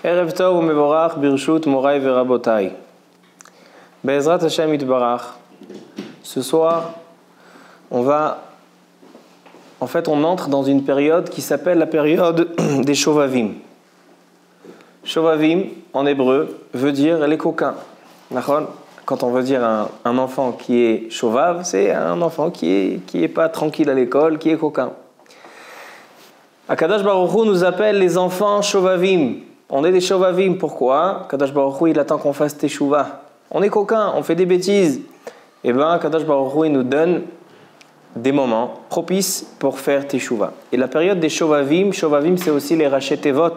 Erev Tov u'mevorach birshut morai verabotai. Be'ezrat Hashem yitbarach. Ce soir, on entre dans une période qui s'appelle la période des Shovavim. Shovavim, en hébreu, veut dire les coquins. Quand on veut dire un enfant qui est shovav, c'est un enfant qui est pas tranquille à l'école, qui est coquin. Akadosh Baruch Hu nous appelle les enfants Shovavim. On est des Shovavim, pourquoi? Akadosh Baruch Hu, il attend qu'on fasse Teshuvah. On est coquins, on fait des bêtises. Et bien, Akadosh Baruch Hu, il nous donne des moments propices pour faire Teshuvah. Et la période des Shovavim, c'est aussi les Raché Tevot.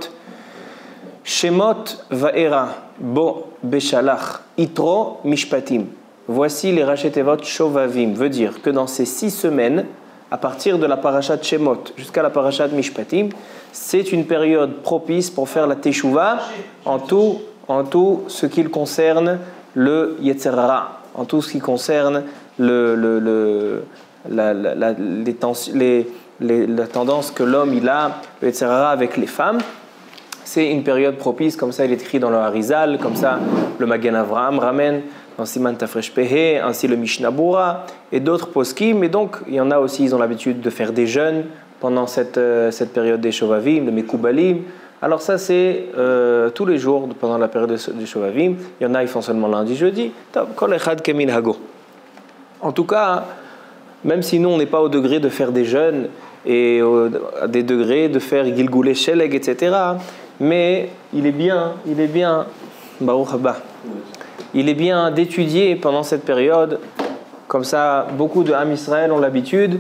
Shemot Va'era, Bo Beshalach, Itro Mishpatim. Voici les Raché Tevot Shovavim. Veut dire que dans ces 6 semaines, à partir de la parashat Shemot jusqu'à la parashat Mishpatim, c'est une période propice pour faire la Teshuvah en tout ce qui concerne le Yetzer Hara, en tout ce qui concerne la tendance que l'homme il a, le Yetzer Hara avec les femmes. C'est une période propice, comme ça il est écrit dans le Harizal, comme ça le Magen Avraham ramène dans Siman Tafresh Pehe, ainsi le Mishnah Bura et d'autres poskim. Et donc, il y en a aussi, ils ont l'habitude de faire des jeûnes pendant cette période des Shovavim, le Mekoubalim. Alors ça, c'est tous les jours pendant la période des Shovavim. Il y en a, ils font seulement lundi, jeudi. Kol echad kemin hago. En tout cas, même si nous, on n'est pas au degré de faire des jeûnes et à des degrés de faire Gilgoulé Sheleg, etc., mais il est bien, Baruch Haba. Il est bien d'étudier pendant cette période, comme ça beaucoup de Ham Israël ont l'habitude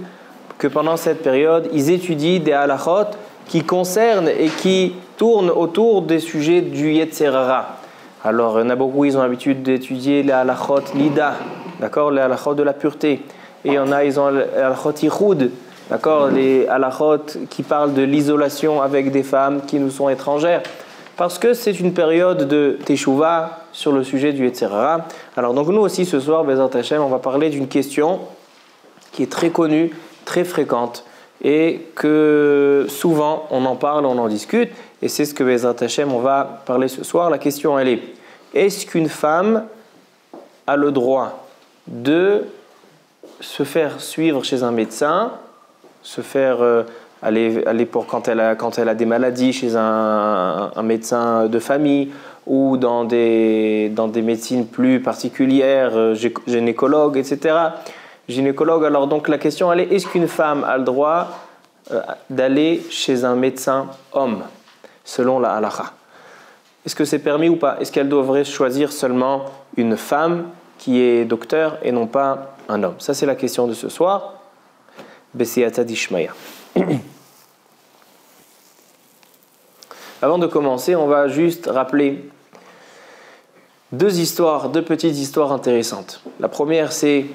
que pendant cette période, ils étudient des halachot qui concernent et qui tournent autour des sujets du Yetzer Hara. Alors, il y en a beaucoup, ils ont l'habitude d'étudier les halachot Lida, d'accord, les halachot de la pureté. Et il y en a, ils ont les halachot Yichud, d'accord, les halachot qui parlent de l'isolation avec des femmes qui nous sont étrangères. Parce que c'est une période de Teshuvah sur le sujet du Yetzer Hara. Alors donc nous aussi ce soir, Bezrat Hashem, on va parler d'une question qui est très connue, très fréquente et que souvent on en parle, on en discute et c'est ce que Bezrat Hashem on va parler ce soir. La question elle est, est-ce qu'une femme a le droit de se faire suivre chez un médecin, se faire aller pour quand elle a des maladies chez un médecin de famille ou dans des médecines plus particulières, gynécologue, etc. Gynécologue, alors donc la question elle est, est-ce qu'une femme a le droit d'aller chez un médecin homme, selon la halakha? Est-ce que c'est permis ou pas? Est-ce qu'elle devrait choisir seulement une femme qui est docteur et non pas un homme? Ça c'est la question de ce soir. B'siyata dishmaya. Avant de commencer, on va juste rappeler deux petites histoires intéressantes. La première, c'est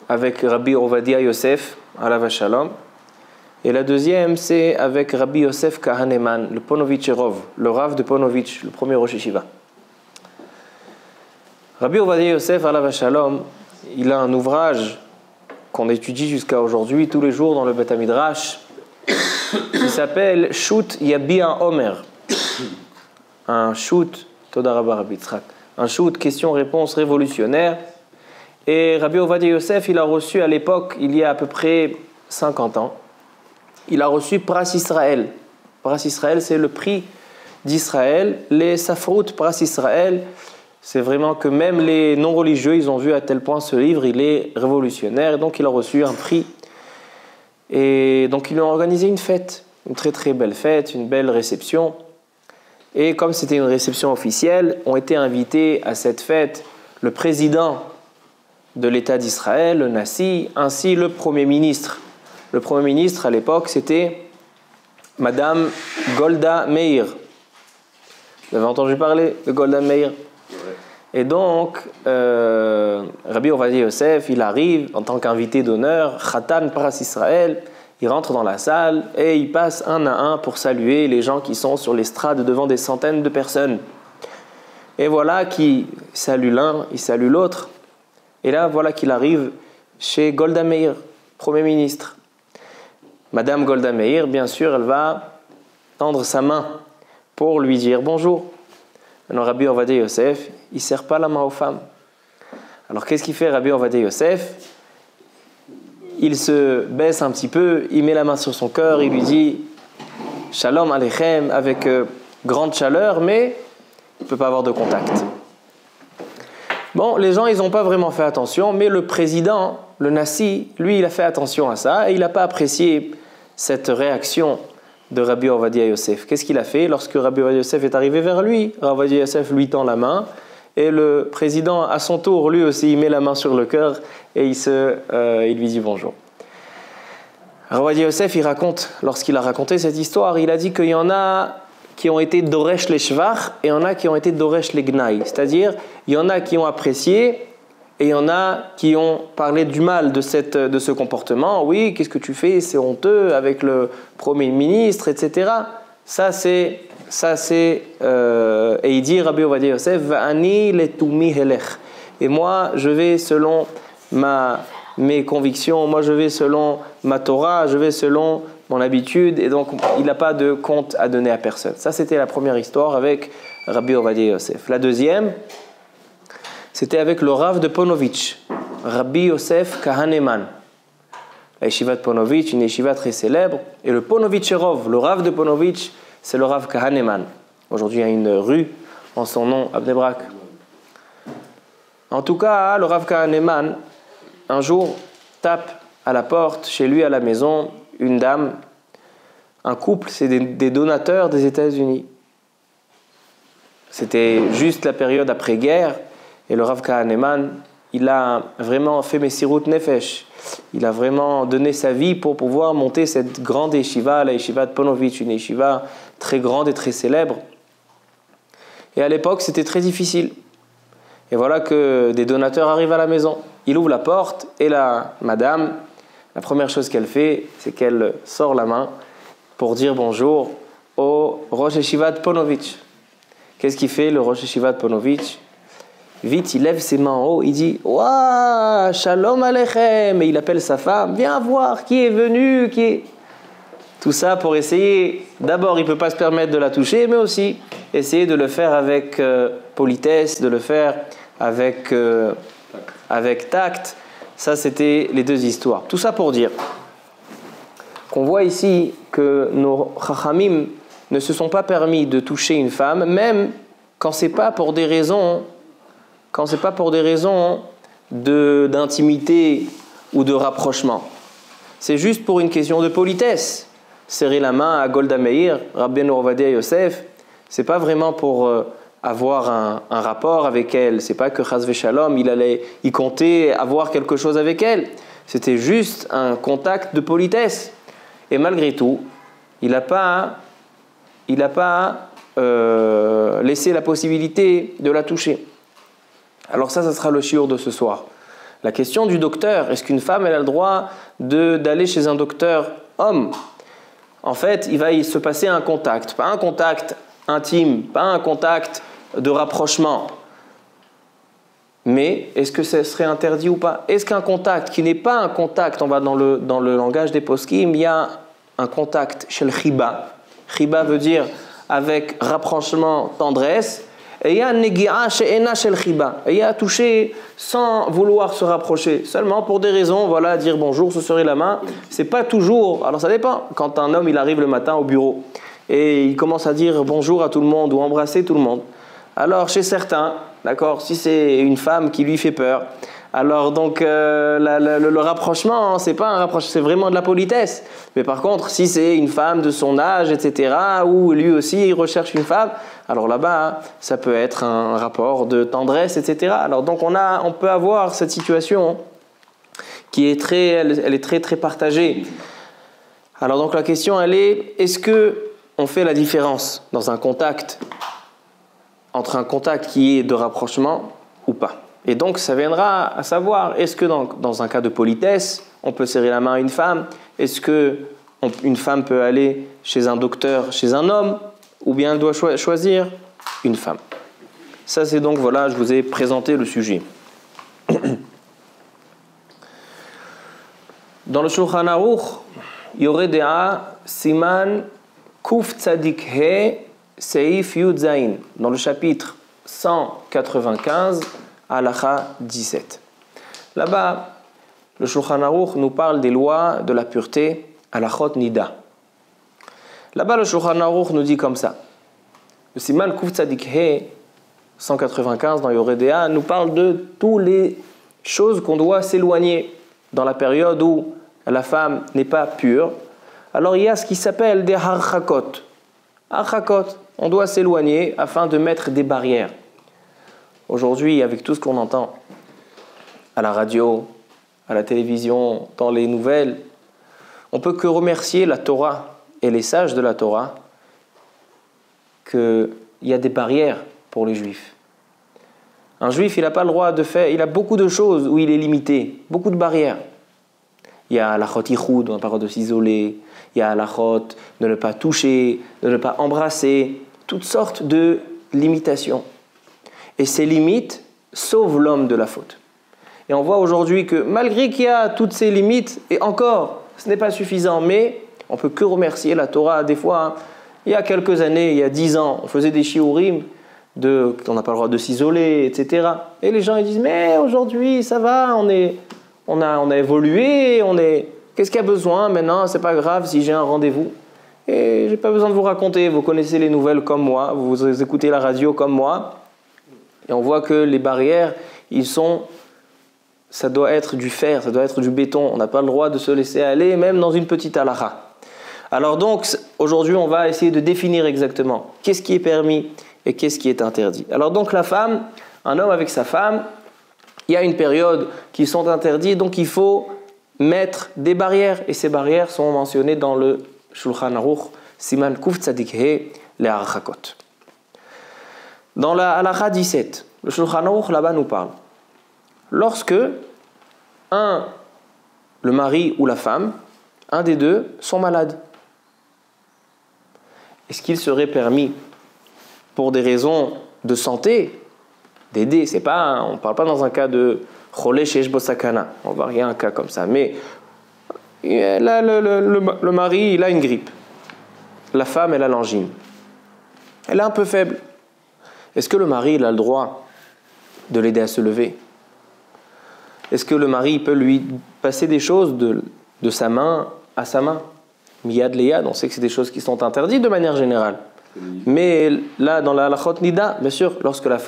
avec Rabbi Ovadia Yosef, alav shalom, et la deuxième, c'est avec Rabbi Yosef Kahaneman, le Ponovitcherov, le Rav de Ponovitch, le premier Rosh Yeshiva. Rabbi Ovadia Yosef, alav shalom, il a un ouvrage qu'on étudie jusqu'à aujourd'hui, tous les jours dans le Beth Midrash, qui s'appelle Shoot Yabia Omer. Un shoot, Toda Rabba Rabbi Yitzhak, un shoot question-réponse révolutionnaire. Et Rabbi Ovadia Yosef, il a reçu à l'époque, il y a à peu près 50 ans, il a reçu Pras Israël. Pras Israël, c'est le prix d'Israël. Les Safrout Pras Israël, c'est vraiment que même les non-religieux, ils ont vu à tel point ce livre, il est révolutionnaire. Et donc il a reçu un prix. Et donc ils lui ont organisé une fête, une très très belle fête, une belle réception. Et comme c'était une réception officielle, ont été invités à cette fête le président de l'État d'Israël, le Nassi, ainsi le Premier ministre. Le Premier ministre à l'époque, c'était Madame Golda Meir. Vous avez entendu parler de Golda Meir? Et donc, Rabbi Ovadia Yosef, il arrive en tant qu'invité d'honneur, Khatan Pras Israël. Il rentre dans la salle et il passe un à un pour saluer les gens qui sont sur l'estrade devant des centaines de personnes. Et voilà qu'il salue l'un, il salue l'autre. Et là, voilà qu'il arrive chez Golda Meir, Premier ministre. Madame Golda Meir, bien sûr, elle va tendre sa main pour lui dire bonjour. Maintenant, Rabbi Ovadia Yosef, il ne serre pas la main aux femmes. Alors, qu'est-ce qu'il fait, Rabbi Ovadia Yosef? Il se baisse un petit peu, il met la main sur son cœur, il lui dit « Shalom Aleichem » avec grande chaleur, mais il ne peut pas avoir de contact. Bon, les gens, ils n'ont pas vraiment fait attention, mais le président, le Nassi, lui, il a fait attention à ça et il n'a pas apprécié cette réaction de Rabbi Ovadia Yosef. Qu'est-ce qu'il a fait? Lorsque Rabbi Ovadia Yosef est arrivé vers lui, Rabbi Ovadia Yosef lui tend la main et le président, à son tour, lui aussi, il met la main sur le cœur et il lui dit bonjour. Rabbi Ovadia Yosef, il raconte, lorsqu'il a raconté cette histoire, il a dit qu'il y en a qui ont été Doresh les Shvar et il y en a qui ont été Doresh les Gnaï. C'est-à-dire, il y en a qui ont apprécié et il y en a qui ont parlé du mal de ce comportement. Oui, qu'est-ce que tu fais? C'est honteux avec le Premier ministre, etc. Et il dit, Rabbi Ovadia Yosef, Va'ani letumi helech. Et moi, je vais selon mes convictions, moi je vais selon ma Torah, je vais selon mon habitude, et donc il n'a pas de compte à donner à personne. Ça, c'était la première histoire avec Rabbi Ovadia Yosef. La deuxième, c'était avec le Rav de Ponovitch, Rabbi Yosef Kahaneman. La yeshiva de Ponovitch, une yeshiva très célèbre, et le Ponovitcherov, le Rav de Ponovitch, c'est le Rav Kahaneman. Aujourd'hui, il y a une rue en son nom, à Bnei Brak. En tout cas, le Rav Kahaneman, un jour, tape à la porte, chez lui à la maison, une dame, un couple, c'est des donateurs des États-Unis. C'était juste la période après-guerre, et le Rav Kahaneman, il a vraiment fait Messirut Nefesh. Il a vraiment donné sa vie pour pouvoir monter cette grande yeshiva, la yeshiva de Ponovitch, une yeshiva très grande et très célèbre. Et à l'époque, c'était très difficile. Et voilà que des donateurs arrivent à la maison. Il ouvre la porte et la madame, la première chose qu'elle fait, c'est qu'elle sort la main pour dire bonjour au Rosh Yeshiva de Ponovitch. Qu'est-ce qu'il fait, le Rosh Yeshiva de Ponovitch? Vite, il lève ses mains en haut, il dit « Waouh, Shalom Aleichem » et il appelle sa femme « Viens voir qui est venu, qui est... » Tout ça pour essayer, d'abord il ne peut pas se permettre de la toucher, mais aussi essayer de le faire avec politesse, de le faire avec tact. Ça, c'était les deux histoires. Tout ça pour dire qu'on voit ici que nos chachamim ne se sont pas permis de toucher une femme, même quand ce n'est pas pour des raisons, d'intimité ou de rapprochement. C'est juste pour une question de politesse. Serrer la main à Golda Meir, Rabbeinu Ovadia Yosef, c'est pas vraiment pour avoir un rapport avec elle. C'est pas que Chas v'Shalom, il comptait avoir quelque chose avec elle. C'était juste un contact de politesse. Et malgré tout, il n'a pas laissé la possibilité de la toucher. Alors ça sera le shiur de ce soir. La question du docteur, est-ce qu'une femme elle a le droit d'aller chez un docteur homme? En fait, il va y se passer un contact, pas un contact intime, pas un contact de rapprochement. Mais est-ce que ce serait interdit ou pas? Est-ce qu'un contact qui n'est pas un contact, on va dans le langage des poskim, il y a un contact chez le chiba. Chiba veut dire avec rapprochement, tendresse. Et il y a un negi'a she'ena shel chiba. Et il y a toucher sans vouloir se rapprocher, seulement pour des raisons, voilà, dire bonjour, se serrer la main. C'est pas toujours, alors ça dépend. Quand un homme il arrive le matin au bureau et il commence à dire bonjour à tout le monde ou embrasser tout le monde. Alors chez certains, d'accord, si c'est une femme qui lui fait peur, alors donc le rapprochement, c'est pas un rapprochement, c'est vraiment de la politesse. Mais par contre, si c'est une femme de son âge, etc., ou lui aussi il recherche une femme, alors là-bas, ça peut être un rapport de tendresse, etc. Alors donc on peut avoir cette situation qui est elle est très très partagée. Alors donc la question elle est, est-ce que on fait la différence dans un contact entre un contact qui est de rapprochement ou pas? Et donc ça viendra à savoir, est-ce que dans un cas de politesse, on peut serrer la main à une femme? Est-ce qu'une femme peut aller chez un docteur, chez un homme? Ou bien elle doit choisir une femme? Ça c'est donc, voilà, je vous ai présenté le sujet. Dans le Shulchan Aruch, Yoreh De'ah, Siman Kuf Tzadik He, Seif Yud Zain, dans le chapitre 195, Halakha 17. Là-bas, le Shulchan Aruch nous parle des lois de la pureté, Halachot Nida. Là-bas, le Shulchan Aruch nous dit comme ça. Le Siman Kuf Tzadik He 195 dans Yoredea nous parle de toutes les choses qu'on doit s'éloigner dans la période où la femme n'est pas pure. Alors il y a ce qui s'appelle des harchakot. Harchakot, on doit s'éloigner afin de mettre des barrières. Aujourd'hui, avec tout ce qu'on entend à la radio, à la télévision, dans les nouvelles, on peut que remercier la Torah et les sages de la Torah qu'il y a des barrières pour les juifs. Un juif, il n'a pas le droit de faire, il a beaucoup de choses où il est limité, beaucoup de barrières. Il y a la chot yichud, on n'a pas le droit de s'isoler, il y a la chot de ne pas toucher, de ne pas embrasser, toutes sortes de limitations. Et ces limites sauvent l'homme de la faute. Et on voit aujourd'hui que malgré qu'il y a toutes ces limites, et encore, ce n'est pas suffisant, mais on ne peut que remercier la Torah. Des fois, il y a quelques années, il y a 10 ans, on faisait des shiurim, on n'a pas le droit de s'isoler, etc. Et les gens ils disent, mais aujourd'hui, ça va, on a évolué, qu'est-ce qu'il y a besoin maintenant? C'est pas grave si j'ai un rendez-vous. Et j'ai pas besoin de vous raconter, vous connaissez les nouvelles comme moi, vous écoutez la radio comme moi. Et on voit que les barrières, ça doit être du fer, ça doit être du béton. On n'a pas le droit de se laisser aller, même dans une petite halakha. Alors donc, aujourd'hui, on va essayer de définir exactement qu'est-ce qui est permis et qu'est-ce qui est interdit. Alors donc la femme, un homme avec sa femme, il y a une période qui sont interdites, donc il faut mettre des barrières. Et ces barrières sont mentionnées dans le Shulchan Aruch, Siman Kuf Tzadik He, les Harchakot. Dans la Halakha 17, le Shulchan Aruch là-bas nous parle. Lorsque le mari ou la femme, un des deux, sont malades, est-ce qu'il serait permis, pour des raisons de santé, d'aider? On ne parle pas dans un cas de Cholé Sheyesh Bo Sakana, on ne voit rien un cas comme ça, mais là, le mari, il a une grippe, la femme, elle a l'angine, elle est un peu faible. Est-ce que le mari, il a le droit de l'aider à se lever? Est-ce que le mari peut lui passer des choses de sa main à sa main? Miyad leyad, on sait que c'est des choses qui sont interdites de manière générale. Mais là, dans la halachot nida, bien sûr, quand la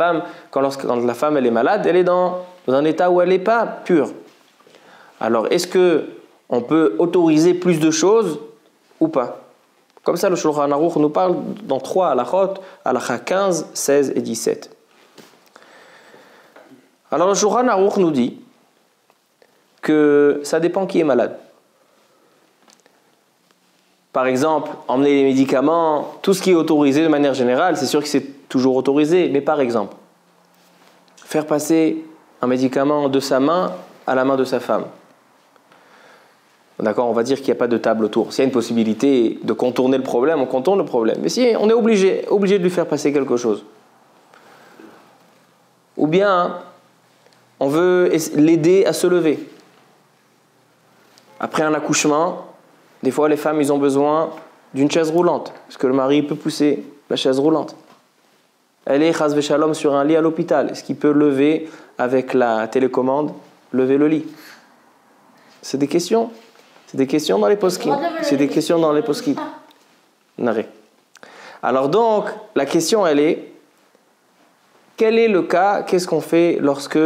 femme elle est malade, elle est dans un état où elle n'est pas pure. Alors, est-ce qu'on peut autoriser plus de choses ou pas? Comme ça, le Shulchan Aruch nous parle dans 3 halachot, halakha 15, 16 et 17. Alors, le Shulchan Aruch nous dit que ça dépend qui est malade. Par exemple, emmener les médicaments, tout ce qui est autorisé de manière générale, c'est sûr que c'est toujours autorisé. Mais par exemple, faire passer un médicament de sa main à la main de sa femme. D'accord, on va dire qu'il n'y a pas de table autour. S'il y a une possibilité de contourner le problème, on contourne le problème. Mais si on est obligé de lui faire passer quelque chose. Ou bien, on veut l'aider à se lever. Après un accouchement, des fois, les femmes, ils ont besoin d'une chaise roulante, parce que le mari peut pousser la chaise roulante. Elle est chas v'shalom sur un lit à l'hôpital. Est-ce qu'il peut lever avec la télécommande, lever le lit? C'est des questions. C'est des questions dans les poskim. C'est des questions dans les poskim. Narré. Alors donc, la question, elle est, quel est le cas, qu'est-ce qu'on fait lorsque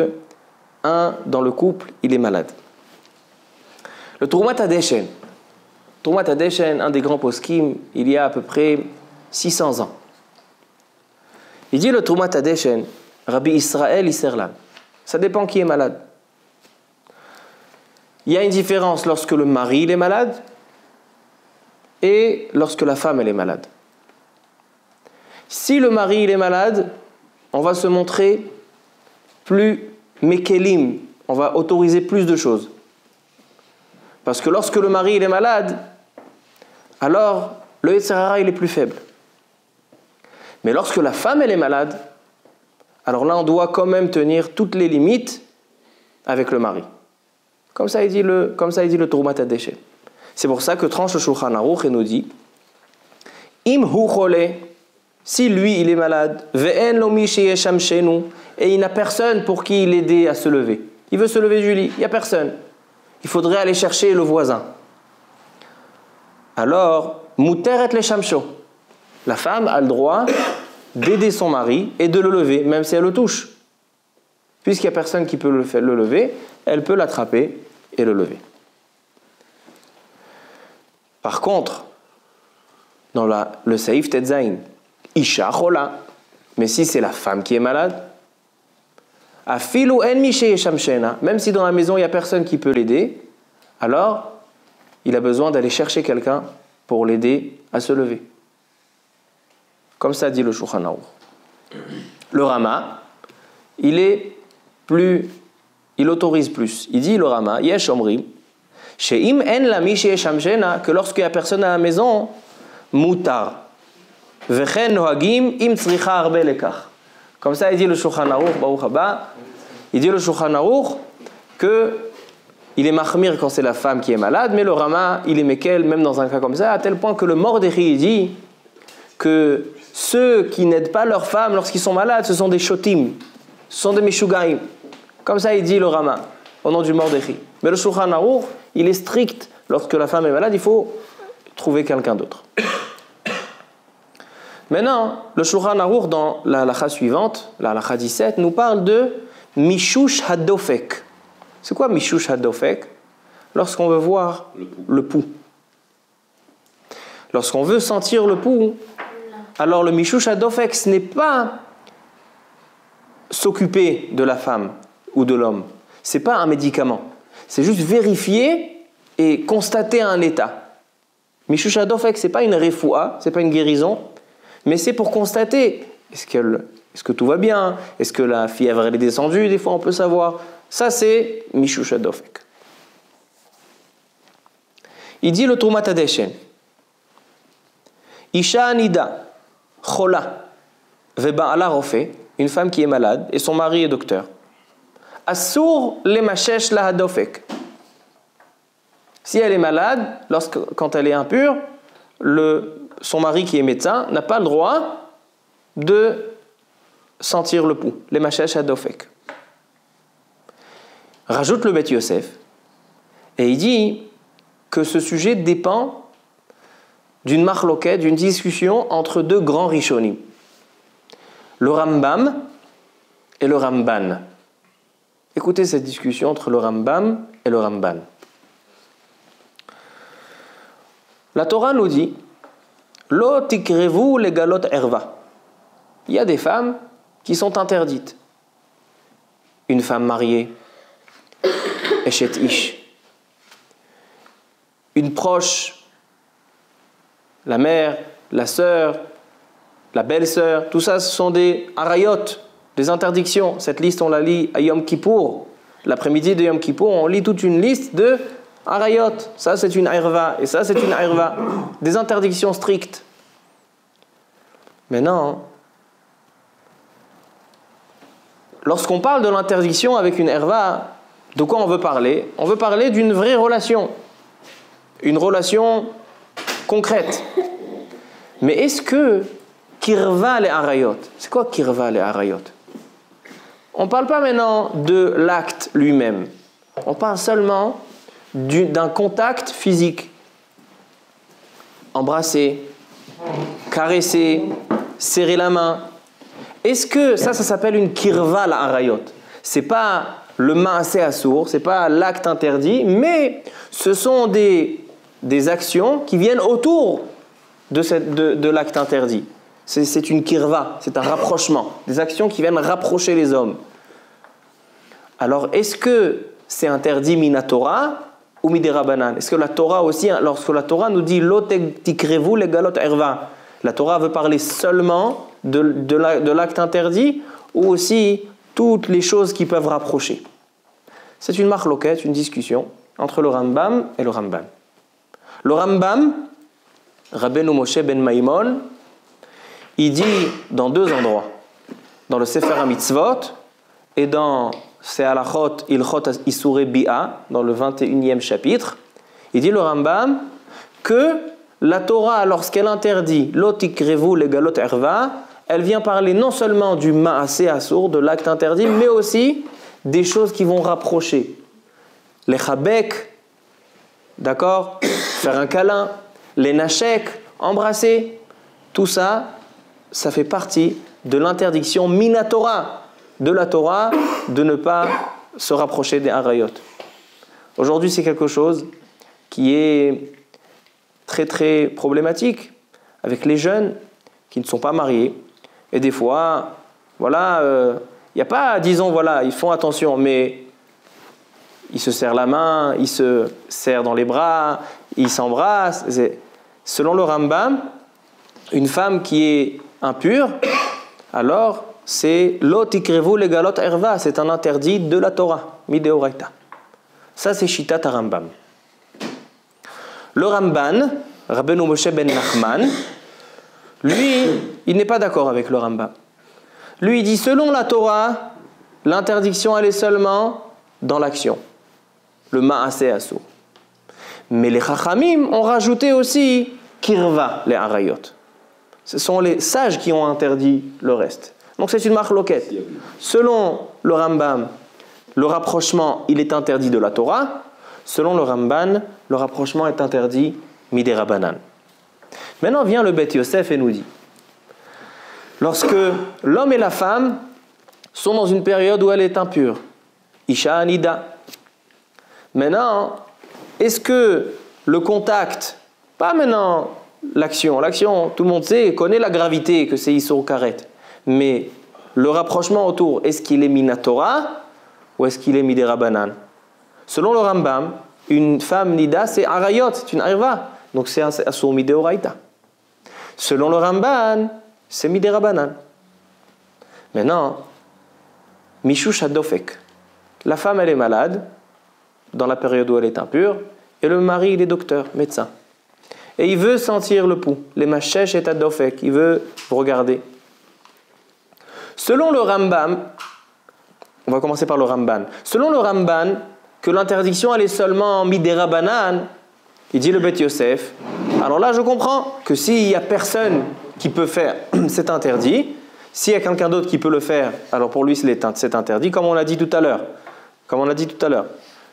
dans le couple, il est malade? Le Troumat Hadeshen. Troumat Hadeshen, un des grands poskim, il y a à peu près 600 ans. Il dit le Troumat Hadeshen, Rabbi Israël Isserlan. Ça dépend qui est malade. Il y a une différence lorsque le mari il est malade et lorsque la femme elle est malade. Si le mari il est malade, on va se montrer plus mekelim, on va autoriser plus de choses. Parce que lorsque le mari il est malade, alors le Yetzer Hara il est plus faible. Mais lorsque la femme elle est malade, alors là on doit quand même tenir toutes les limites avec le mari. Comme ça il dit le Troumat Hadeshen. C'est pour ça que tranche le Shulchan Aruch et nous dit Im hu chole, si lui il est malade, ve'en lo mi sheyeshamshenu, et il n'a personne pour qui l'aider à se lever. Il veut se lever du lit, il n'y a personne. Il faudrait aller chercher le voisin. Alors, muteret le shamsho. La femme a le droit d'aider son mari et de le lever, même si elle le touche. Puisqu'il n'y a personne qui peut le lever, elle peut l'attraper et le lever. Par contre, dans le Saïf Tetzaïn, Isha chola, mais si c'est la femme qui est malade, afilu en mi sheyeshamshena, même si dans la maison il n'y a personne qui peut l'aider, alors il a besoin d'aller chercher quelqu'un pour l'aider à se lever. Comme ça dit le Shulchan Aruch. Le Rama, il autorise plus. Il dit le Rama, yesh omrim, she'im en la mi sheyeshamshena, que lorsqu'il n'y a personne à la maison, mutar. Vechen nohagim im tzricha arbe lekach. Comme ça, il dit le Shulchan Aruch, Baruch Haba, il dit le Shulchan Aruch que il est mahmir quand c'est la femme qui est malade, mais le Rama, il est mekel, même dans un cas comme ça, à tel point que le Mordechai dit que ceux qui n'aident pas leurs femmes lorsqu'ils sont malades, ce sont des shotim, ce sont des meshugaim. Comme ça, il dit le Rama, au nom du Mordechai. Mais le Shulchan Aruch, il est strict. Lorsque la femme est malade, il faut trouver quelqu'un d'autre. Maintenant, le Shulchan Aruch, dans la halakha suivante, la halakha 17, nous parle de Mishush Hadofek. C'est quoi Mishush Hadofek? Lorsqu'on veut voir le pouls. Lorsqu'on veut sentir le pouls, alors le Mishush Hadofek, ce n'est pas s'occuper de la femme ou de l'homme. Ce n'est pas un médicament. C'est juste vérifier et constater un état. Mishush Hadofek, ce n'est pas une refoua, ce n'est pas une guérison, mais c'est pour constater, est-ce que tout va bien? Est-ce que la fièvre elle est descendue? Des fois on peut savoir. Ça c'est Mishush Hadofek. Il dit le Trumat Hadeshen. Isha anida, chola, ve'ba'ala rofe, une femme qui est malade et son mari est docteur. Assur lemashesh la hadofek. Si elle est malade, quand elle est impure, son mari qui est médecin n'a pas le droit de sentir le pouls. Les mashesh hadofek. Rajoute le Beth Yosef et il dit que ce sujet dépend d'une marloquette, d'une discussion entre deux grands rishonim, le Rambam et le Ramban. Écoutez cette discussion entre le Rambam et le Ramban. La Torah nous dit Lo tikrevu legalot erva. Il y a des femmes qui sont interdites. Une femme mariée, eshet ish. Une proche, la mère, la sœur, la belle-sœur, tout ça ce sont des arayot, des interdictions. Cette liste on la lit à Yom Kippour. L'après-midi de Yom Kippour, on lit toute une liste de arayot. Ça c'est une erva et ça c'est une erva. Des interdictions strictes. Maintenant, lorsqu'on parle de l'interdiction avec une erva, de quoi on veut parler? On veut parler d'une vraie relation. Une relation concrète. Mais est-ce que kirva les arayot, c'est quoi kirva les arayot? On ne parle pas maintenant de l'acte lui-même. On parle seulement d'un contact physique. Embrasser, caresser, serrer la main. Est-ce que ça s'appelle une kirva la arayot? C'est pas le ma'aseh assour, c'est pas l'acte interdit, mais ce sont des actions qui viennent autour de l'acte interdit. C'est une kirva, c'est un rapprochement, des actions qui viennent rapprocher les hommes. Alors, est-ce que c'est interdit minatora ou miderabanan? Est-ce que la Torah aussi, lorsque la Torah nous dit lo tikrevu legalot erva, la Torah veut parler seulement de l'acte interdit ou aussi toutes les choses qui peuvent rapprocher? C'est une marloquette, une discussion entre le Rambam et le Ramban. Le Rambam, Rabbeinu Moshe ben Maimon, il dit dans deux endroits, dans le Sefer HaMitzvot et dans Se'alachot Ilchot Isurei Bi'a, dans le 21e chapitre, il dit le Rambam que la Torah, lorsqu'elle interdit l'otikrevu le galot erva, elle vient parler non seulement du ma'aseh assour, de l'acte interdit, mais aussi des choses qui vont rapprocher. Les chabek, d'accord, faire un câlin, les nashek, embrasser, tout ça, ça fait partie de l'interdiction minatora de la Torah de ne pas se rapprocher des harayot. Aujourd'hui, c'est quelque chose qui est très très problématique avec les jeunes qui ne sont pas mariés. Et des fois, voilà, il n'y a pas, disons, voilà, ils font attention, mais ils se serrent la main, ils se serrent dans les bras, ils s'embrassent. Selon le Rambam, une femme qui est impure, alors c'est l'otikrevu le galot erva, c'est un interdit de la Torah, mideoraita. Ça, c'est Shitat Rambam. Le Ramban, Rabbeinu Moshe ben Nachman, lui, il n'est pas d'accord avec le Rambam. Lui, il dit, selon la Torah, l'interdiction, elle est seulement dans l'action. Le ma'aseh assour. Mais les Chachamim ont rajouté aussi kirva, les harayot. Ce sont les sages qui ont interdit le reste. Donc c'est une marloquette. Selon le Rambam, le rapprochement, il est interdit de la Torah. Selon le Ramban, le rapprochement est interdit midei Rabbanan. Maintenant vient le Beth Yosef et nous dit, lorsque l'homme et la femme sont dans une période où elle est impure, Isha Anida. Maintenant, est-ce que le contact, pas maintenant l'action, tout le monde sait, connaît la gravité que c'est Issur Karet, mais le rapprochement autour, est-ce qu'il est Minatora ou est-ce qu'il est midei Rabbanan? Selon le Rambam, une femme nida, c'est arayot, c'est une arva. Donc c'est assour mideoraita. Selon le Ramban, c'est midei Rabbanan. Maintenant, Mishush Adofek. La femme, elle est malade, dans la période où elle est impure, et le mari, il est docteur, médecin. Et il veut sentir le pouls, les machesh et Adofek, il veut regarder. Selon le Rambam, on va commencer par le Ramban. Selon le Ramban, que l'interdiction elle est seulement midei Rabbanan, il dit le Beth Yosef, alors là je comprends que s'il n'y a personne qui peut faire cet interdit, s'il y a quelqu'un d'autre qui peut le faire, alors pour lui c'est interdit, comme on l'a dit tout à l'heure.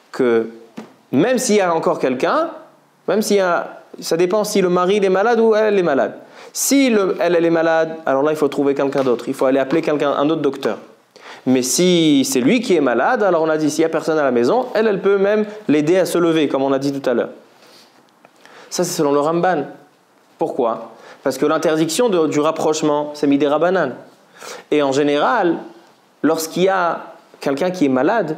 Que même s'il y a encore quelqu'un, ça dépend si le mari est malade ou elle est malade. Si elle est malade, alors là il faut trouver quelqu'un d'autre, il faut aller appeler un autre docteur. Mais si c'est lui qui est malade, alors on a dit, s'il n'y a personne à la maison, elle peut même l'aider à se lever, comme on a dit tout à l'heure. Ça, c'est selon le Ramban. Pourquoi? Parce que l'interdiction du rapprochement, c'est midei Rabbanan. Et en général, lorsqu'il y a quelqu'un qui est malade,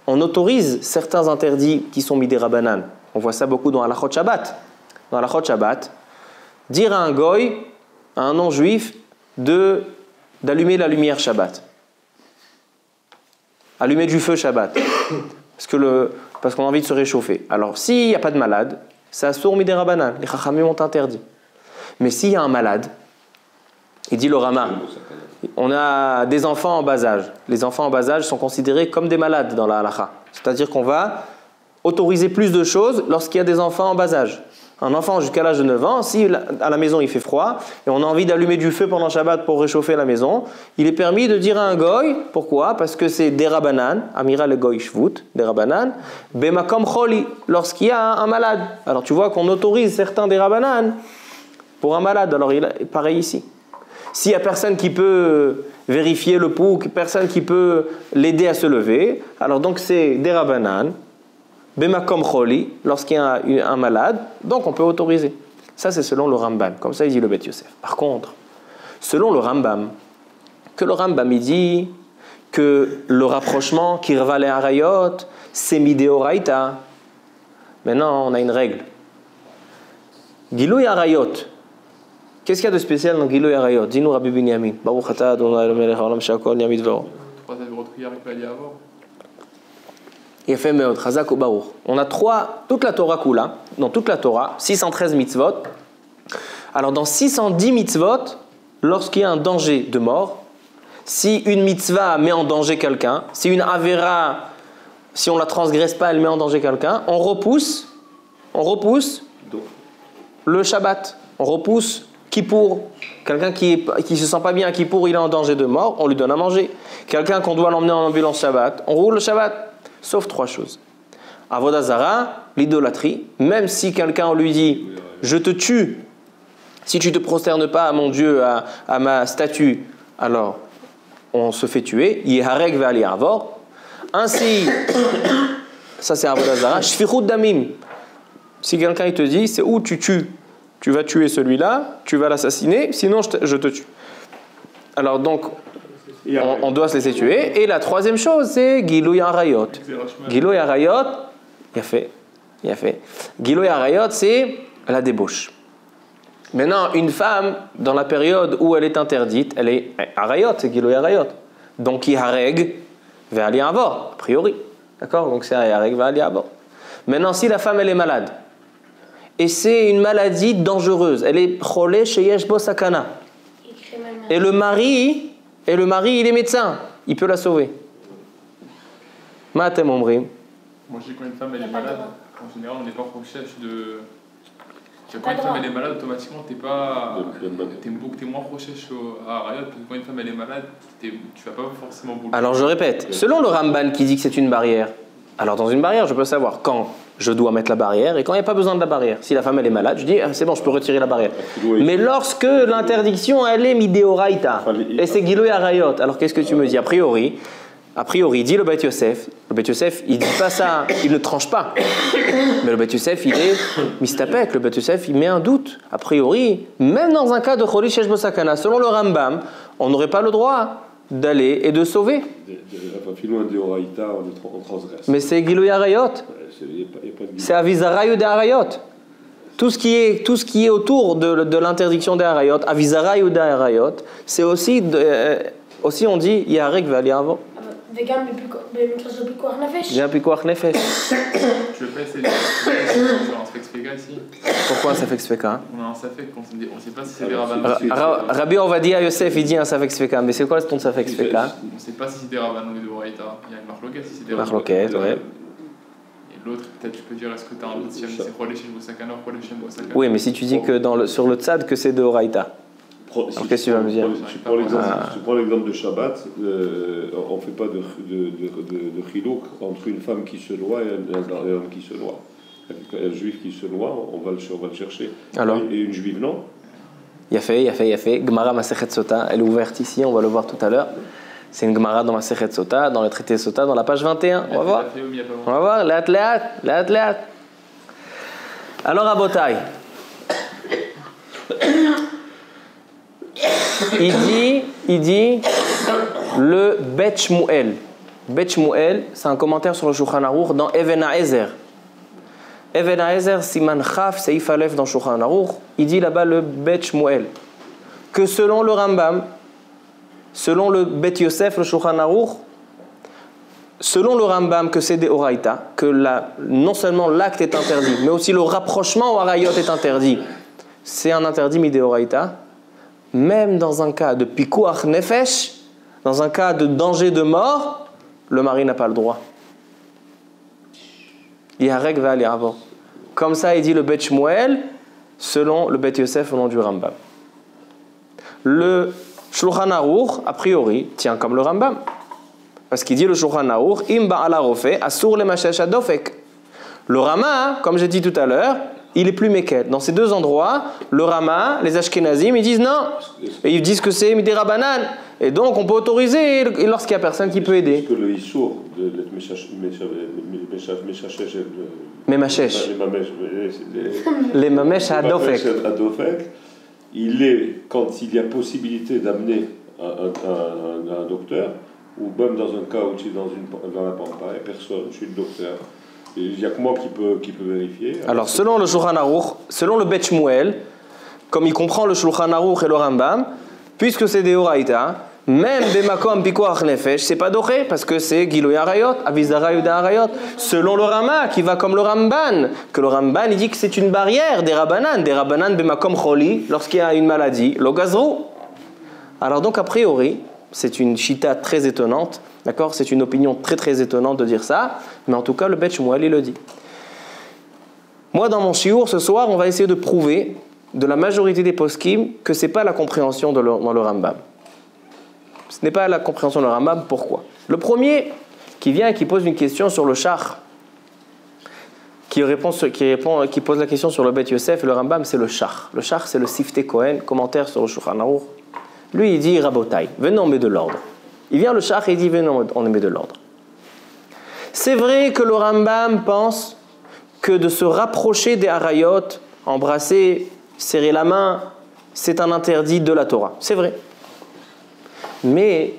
on autorise certains interdits qui sont midei Rabbanan. On voit ça beaucoup dans Halachot Shabbat. Dans Halachot Shabbat, dire à un goy, à un non-juif, d'allumer la lumière Shabbat. Allumer du feu Shabbat, parce qu'on a envie de se réchauffer. Alors, s'il n'y a pas de malade, c'est assour midei Rabbanan, les Chachamim ont interdit. Mais s'il y a un malade, il dit le Rama, on a des enfants en bas âge. Les enfants en bas âge sont considérés comme des malades dans la halacha. C'est-à-dire qu'on va autoriser plus de choses lorsqu'il y a des enfants en bas âge. Un enfant jusqu'à l'âge de 9 ans, si à la maison il fait froid et on a envie d'allumer du feu pendant Shabbat pour réchauffer la maison, il est permis de dire à un goy, pourquoi? Parce que c'est des Rabbanan, Amira le goy shvut, des Rabbanan, bemakom choli, lorsqu'il y a un malade. Alors tu vois qu'on autorise certains des Rabbanan pour un malade, alors il est pareil ici. S'il n'y a personne qui peut vérifier le pouls, personne qui peut l'aider à se lever, alors donc c'est des Rabbanan, Bemakom choli, lorsqu'il y a un malade, donc on peut autoriser. Ça, c'est selon le Rambam. Comme ça, il dit le Beth Yosef. Par contre, selon le Rambam, il dit que le rapprochement, kirva le harayot, c'est mideoraita. Maintenant, on a une règle. Gilui harayot. Qu'est-ce qu'il y a de spécial dans Gilui harayot? Dis-nous Rabbi Binyamin. Baruch atah Adonai Eloheinu melech haolam she'akol nהיה מדברו. On a toute la Torah Kula, dans toute la Torah, 613 mitzvot. Alors dans 610 mitzvot, lorsqu'il y a un danger de mort, si une mitzvah met en danger quelqu'un, si une avera, si on ne la transgresse pas, elle met en danger quelqu'un, on repousse le Shabbat. On repousse Kippour. Quelqu'un qui ne se sent pas bien à Kippour, il est en danger de mort, on lui donne à manger. Quelqu'un qu'on doit l'emmener en ambulance Shabbat, on roule le Shabbat. Sauf 3 choses. Avodah Zara, l'idolâtrie. Même si quelqu'un lui dit « Je te tue si tu ne te prosternes pas à mon Dieu, à ma statue », alors on se fait tuer. Yehareg ve'ali avor. Ainsi, ça c'est Avodah Zara. Shfichut damim. Si quelqu'un il te dit, c'est où tu tues. Tu vas tuer celui-là, tu vas l'assassiner, sinon je te tue. Alors donc, on doit se laisser tuer. Et la troisième chose, c'est Gilouy Arayot. Gilouy Arayot, il a fait. Gilouy Arayot, c'est la débauche. Maintenant, une femme, dans la période où elle est interdite, elle est Arayot, c'est Gilouy Arayot. Donc, Yihareg ve'ali avor, a priori. D'accord? Donc, c'est Yihareg ve'ali avor. Maintenant, si la femme, elle est malade, et c'est une maladie dangereuse, elle est cholé sheyesh bo sakana. Et le mari, il est médecin, il peut la sauver. Ma'atem omrim. Moi, je dis quand une femme elle est malade, en général, on n'est pas recherche de. Quand une femme elle est malade, automatiquement, t'es moins recherche à Arayot, parce que quand une femme elle est malade, tu vas pas forcément beaucoup. Alors je répète, selon le Ramban qui dit que c'est une barrière, alors dans une barrière, je peux savoir quand je dois mettre la barrière et quand il n'y a pas besoin de la barrière. Si la femme elle est malade, je dis c'est bon, je peux retirer la barrière. Mais lorsque l'interdiction elle est midéoraïta et c'est Gilouy Arayot, alors qu'est-ce que tu me dis? A priori, dit le Beit Yosef, il dit pas ça, il ne tranche pas. Mais le Beit Yosef, il est mistapek, le Beit Yosef, il met un doute. A priori, même dans un cas de Choli Shesh Bo Sakana, selon le Rambam, on n'aurait pas le droit d'aller et de sauver. On transgresse. Mais c'est Gilouy Arayot. C'est Avizarayou de Arayot. Tout ce qui est autour de l'interdiction des Arayot, Avizarayou de Arayot, c'est aussi on dit Yarek ve'ali avor. וגם בפיקוח נפש. Bien pikuach nefesh. Je vais pas essayer de faire un safek sfeka ici. Pourquoi un safek sfeka? On a un safek, on ne sait pas si c'est des rabbanon. Rabbi Ovadia Yosef, il dit un safek sfeka, mais c'est quoi ton safek sfeka? On ne sait pas si c'est des rabbanon ou des oraïta. Il y a une marloquette si c'est des Marloquette, ouais. Et l'autre, peut-être tu peux dire, est-ce que tu as un doute si c'est Cholé Shesh Bo Sakana ou Cholé Shesh Bo Sakana? Oui, mais si tu dis que sur le tzad que c'est de Oraïta. Alors qu'est-ce que tu vas me dire? Si tu prends l'exemple de Shabbat, on ne fait pas de chilouk entre une femme qui se noie et un homme qui se noie. Un juif qui se noie, on va le chercher. Alors? Et une juive, non? Il a fait. Gemara Masechet Sota, elle est ouverte ici, on va le voir tout à l'heure. C'est une Gemara dans Masechet Sota, dans le traité Sota, dans la page 21. On va voir. On va voir, laat. Alors, Rabotai. Il dit le Bet Shmuel. Bet Shmuel, c'est un commentaire sur le Shulchan Aruch dans Even HaEzer. Even HaEzer, Siman Chaf, Seif Aleph dans Shulchan Aruch. Il dit là-bas le Bet Shmuel que selon le Rambam, selon le Bet Yosef, le Shulchan Aruch, selon le Rambam que c'est des Oraïta, que non seulement l'acte est interdit, mais aussi le rapprochement au Arayot est interdit. C'est un interdit midéoraïta. Même dans un cas de pikuach nefesh, dans un cas de danger de mort, le mari n'a pas le droit. Yihareg ve'ali avor. Comme ça, il dit le Bet Shmuel, selon le Bet Yosef, au nom du Rambam. Le Shulchan Aruch, a priori, tient comme le Rambam. Parce qu'il dit le Shulchan Aruch, im ba'ala rofe, asur le mashesh adofek. Le Rama, comme j'ai dit tout à l'heure, il est plus méquel. Dans ces deux endroits, le Rama, les Ashkenazim, ils disent non. Et ils disent que c'est Midé Rabanan. Et donc, on peut autoriser lorsqu'il n'y a personne qui peut aider. Est-ce que le Issour de Mémachesh, les Mamesh à Adofek, il est quand il y a possibilité d'amener un docteur, ou même dans un cas où tu es dans la pampa, et personne, je suis le docteur. Il n'y a que moi qui peut vérifier. Alors, selon le Shulchan Aruch, selon le Bet Shmuel, comme il comprend le Shulchan Aruch et le Rambam, puisque c'est des Oraïta, même Bemakom Pikuach Nefesh, c'est pas doré, parce que c'est Gilouy Arayot, Avizarayou de Arayot. Selon le Rama, qui va comme le Ramban, que le Ramban, il dit que c'est une barrière des Rabanan Bemakom Choli, lorsqu'il y a une maladie, lo gazrou. Alors donc, a priori, c'est une chita très étonnante, d'accord? C'est une opinion très très étonnante de dire ça, mais en tout cas, le Bet Shmuel, il le dit. Moi, dans mon shiur, ce soir, on va essayer de prouver de la majorité des poskim que ce n'est pas la compréhension dans le Rambam. Ce n'est pas la compréhension de le Rambam. Pourquoi? Le premier qui vient et qui pose une question sur le char, qui pose la question sur le Bet Yosef et le Rambam, c'est le char. Le char, c'est le Siftei Kohen, commentaire sur le Shulchan Aruch. Lui, il dit Rabotai, venez on met de l'ordre. Il vient le char et il dit venez on met de l'ordre. C'est vrai que le Rambam pense que de se rapprocher des harayot, embrasser, serrer la main, c'est un interdit de la Torah. C'est vrai. Mais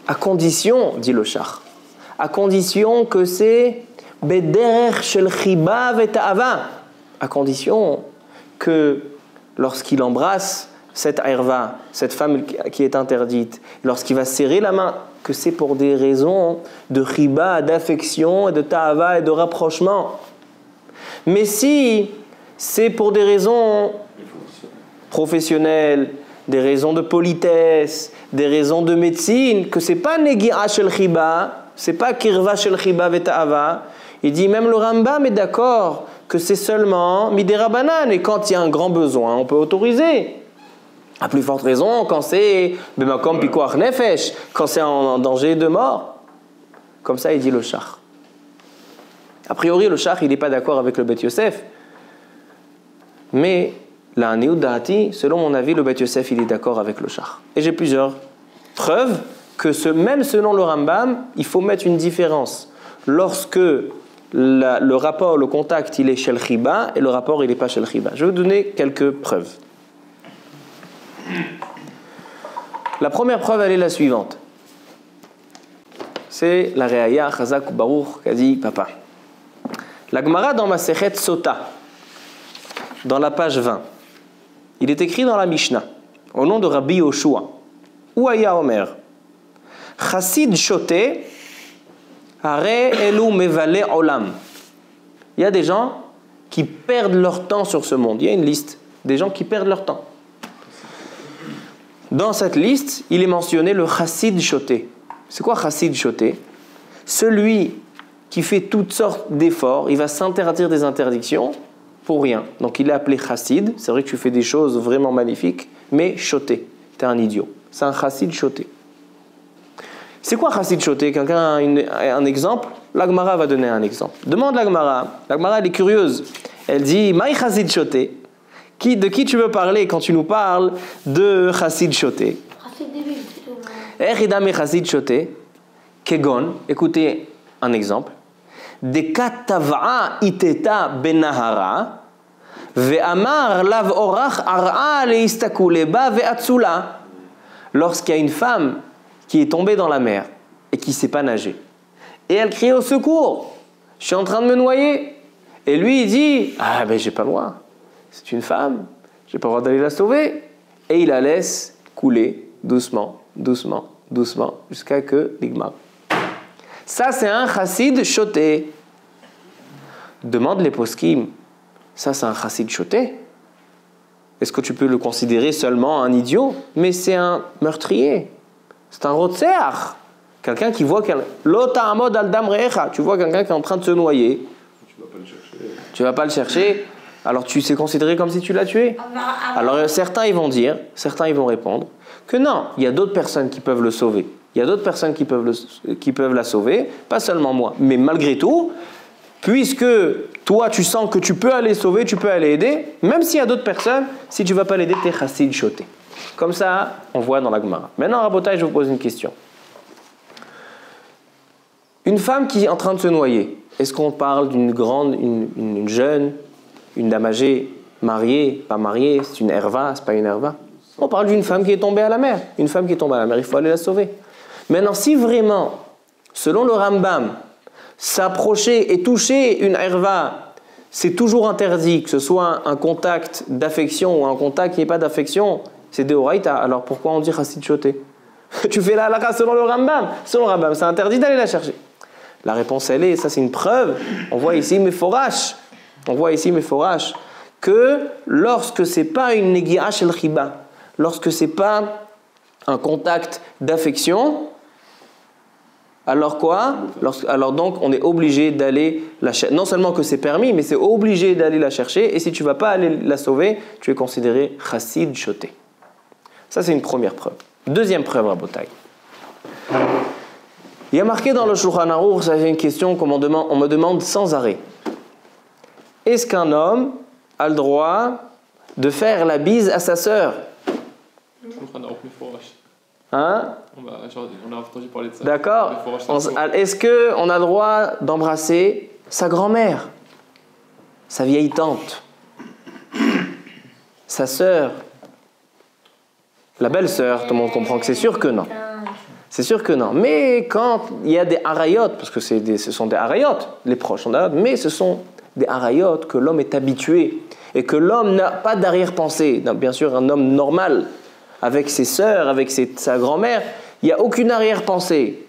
à condition, dit le char, à condition que c'est bederech shel chiba veta'ava, à condition que lorsqu'il embrasse cette herva, cette femme qui est interdite, lorsqu'il va serrer la main, que c'est pour des raisons de chiba, d'affection, et de ta'ava et de rapprochement. Mais si c'est pour des raisons professionnelles, des raisons de politesse, des raisons de médecine, que c'est pas negi'a shel chiba, c'est pas kirva shel chiba veta'ava, il dit même le Rambam est d'accord que c'est seulement midei Rabbanan, et quand il y a un grand besoin, on peut autoriser. À plus forte raison quand c'est b'makom pikuach nefesh, quand c'est en danger de mort. Comme ça, il dit le char. A priori, le char, il n'est pas d'accord avec le Bet Yosef. Mais la Aniut Da'ati, selon mon avis, le Bet Yosef, il est d'accord avec le char. Et j'ai plusieurs preuves que même selon le Rambam, il faut mettre une différence. Lorsque le rapport, le contact, il est shel chiba et le rapport, il n'est pas shel chiba. Je vais vous donner quelques preuves. La première preuve, elle est la suivante. C'est la Re'aya Chazak Baruch qu'a dit papa. La Gemara dans Masechet Sota, dans la page 20, il est écrit dans la Mishnah, au nom de Rabbi Yoshua, Ouaya Omer, Chassid Shoté, Are Elu Mevale Olam. Il y a des gens qui perdent leur temps sur ce monde. Il y a une liste des gens qui perdent leur temps. Dans cette liste, il est mentionné le Chassid Shoté. C'est quoi Chassid Shoté? Celui qui fait toutes sortes d'efforts, il va s'interdire des interdictions pour rien. Donc il est appelé Chassid. C'est vrai que tu fais des choses vraiment magnifiques, mais Shoté, t'es un idiot. C'est un Chassid Shoté. C'est quoi Chassid Shoté? Quelqu'un a un exemple? La Gemara va donner un exemple. Demande la Gemara. La Gemara, elle est curieuse. Elle dit Maï Chassid Shoté. De qui tu veux parler quand tu nous parles de Chassid Shoté? Echidame Chassid Shoté, Kegon, écoutez un exemple. Dekatav'a iteta benahara, ve'amar lav orach ar'a leistakuleba ve'atsula. Lorsqu'il y a une femme qui est tombée dans la mer et qui ne sait pas nager, et elle crie au secours, je suis en train de me noyer. Et lui il dit, ah ben j'ai pas le droit. C'est une femme, je n'ai pas le droit d'aller la sauver. Et il la laisse couler doucement, doucement, doucement, jusqu'à que l'igma. Ça, c'est un chassid shoté. Demande les poskim. Ça, c'est un chassid shoté. Est-ce que tu peux le considérer seulement un idiot? Mais c'est un meurtrier. C'est un rotseach. Quelqu'un qui voit l'ota amod al dam recha. Tu vois quelqu'un qui est en train de se noyer. Tu ne vas pas le chercher. Tu ne vas pas le chercher. Alors tu sais considéré comme si tu l'as tué? Alors certains ils vont dire, certains ils vont répondre que non, il y a d'autres personnes qui peuvent le sauver. Il y a d'autres personnes qui peuvent la sauver, pas seulement moi. Mais malgré tout, puisque toi tu sens que tu peux aller sauver, tu peux aller aider, même s'il y a d'autres personnes, si tu ne vas pas l'aider, t'es chassid shoté. Comme ça, on voit dans la Gemara. Maintenant, Rabotai, je vous pose une question. Une femme qui est en train de se noyer, est-ce qu'on parle d'une grande, une jeune, une dame âgée, mariée, pas mariée, c'est une herva, c'est pas une herva? On parle d'une femme qui est tombée à la mer. Une femme qui est tombée à la mer, il faut aller la sauver. Maintenant, si vraiment, selon le Rambam, s'approcher et toucher une herva, c'est toujours interdit, que ce soit un contact d'affection ou un contact qui n'est pas d'affection, c'est deoraita. Alors pourquoi on dit chassid shoté? Tu fais la halakha selon le Rambam. Selon le Rambam, c'est interdit d'aller la chercher. La réponse, elle est, ça c'est une preuve. On voit ici Meforash. On voit ici Meforash que lorsque c'est pas une negi'a shel chiba, lorsque c'est pas un contact d'affection, Alors quoi? Alors donc, on est obligé d'aller la chercher. Non seulement que c'est permis, mais c'est obligé d'aller la chercher. Et si tu ne vas pas aller la sauver, tu es considéré chassid choté. Ça, c'est une première preuve. Deuxième preuve, Rabotai. Il y a marqué dans le Shulchan Aruch, ça c'est une question qu'on on me demande sans arrêt. Est-ce qu'un homme a le droit de faire la bise à sa sœur? Hein? On a entendu parler de ça. D'accord. Est-ce qu'on a le droit d'embrasser sa grand-mère, sa vieille tante, sa sœur, la belle-sœur? Tout le monde comprend que c'est sûr que non. C'est sûr que non. Mais quand il y a des harayot, parce que ce sont des harayot, les proches sont des harayot, mais ce sont des harayot que l'homme est habitué et que l'homme n'a pas d'arrière-pensée. Bien sûr, un homme normal, avec ses sœurs, avec sa grand-mère, il n'y a aucune arrière-pensée.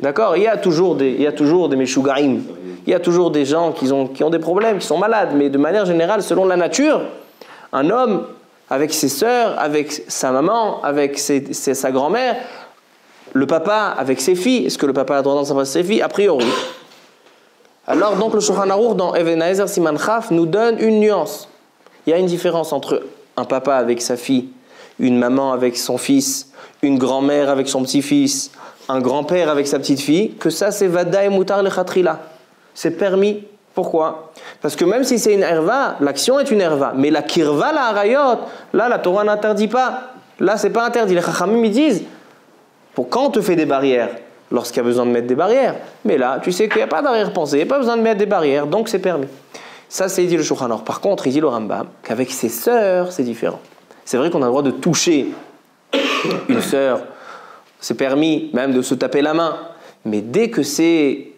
D'accord? Il y a toujours des meshugarim. Il y a toujours des gens qui ont des problèmes, qui sont malades. Mais de manière générale, selon la nature, un homme, avec ses sœurs, avec sa maman, avec sa grand-mère, le papa avec ses filles, est-ce que le papa a le droit d'embrasser ses filles? A priori. Alors, donc, le Shulchan Aruch dans Even Haezer Siman Chaf nous donne une nuance. Il y a une différence entre un papa avec sa fille, une maman avec son fils, une grand-mère avec son petit-fils, un grand-père avec sa petite-fille, que ça, c'est Vada et Mutar Lechatrila. C'est permis. Pourquoi? Parce que même si c'est une herva, l'action est une herva. Mais la kirva, la harayot, là, la Torah n'interdit pas. Là, c'est pas interdit. Les chachamim, ils disent, quand on te fait des barrières, lorsqu'il y a besoin de mettre des barrières, mais là, tu sais qu'il n'y a pas d'arrière-pensée, il n'y a pas besoin de mettre des barrières, donc c'est permis. Ça, c'est dit le Shulchan Aruch. Par contre, il dit le Rambam qu'avec ses sœurs, c'est différent. C'est vrai qu'on a le droit de toucher une sœur, c'est permis même de se taper la main, mais dès que c'est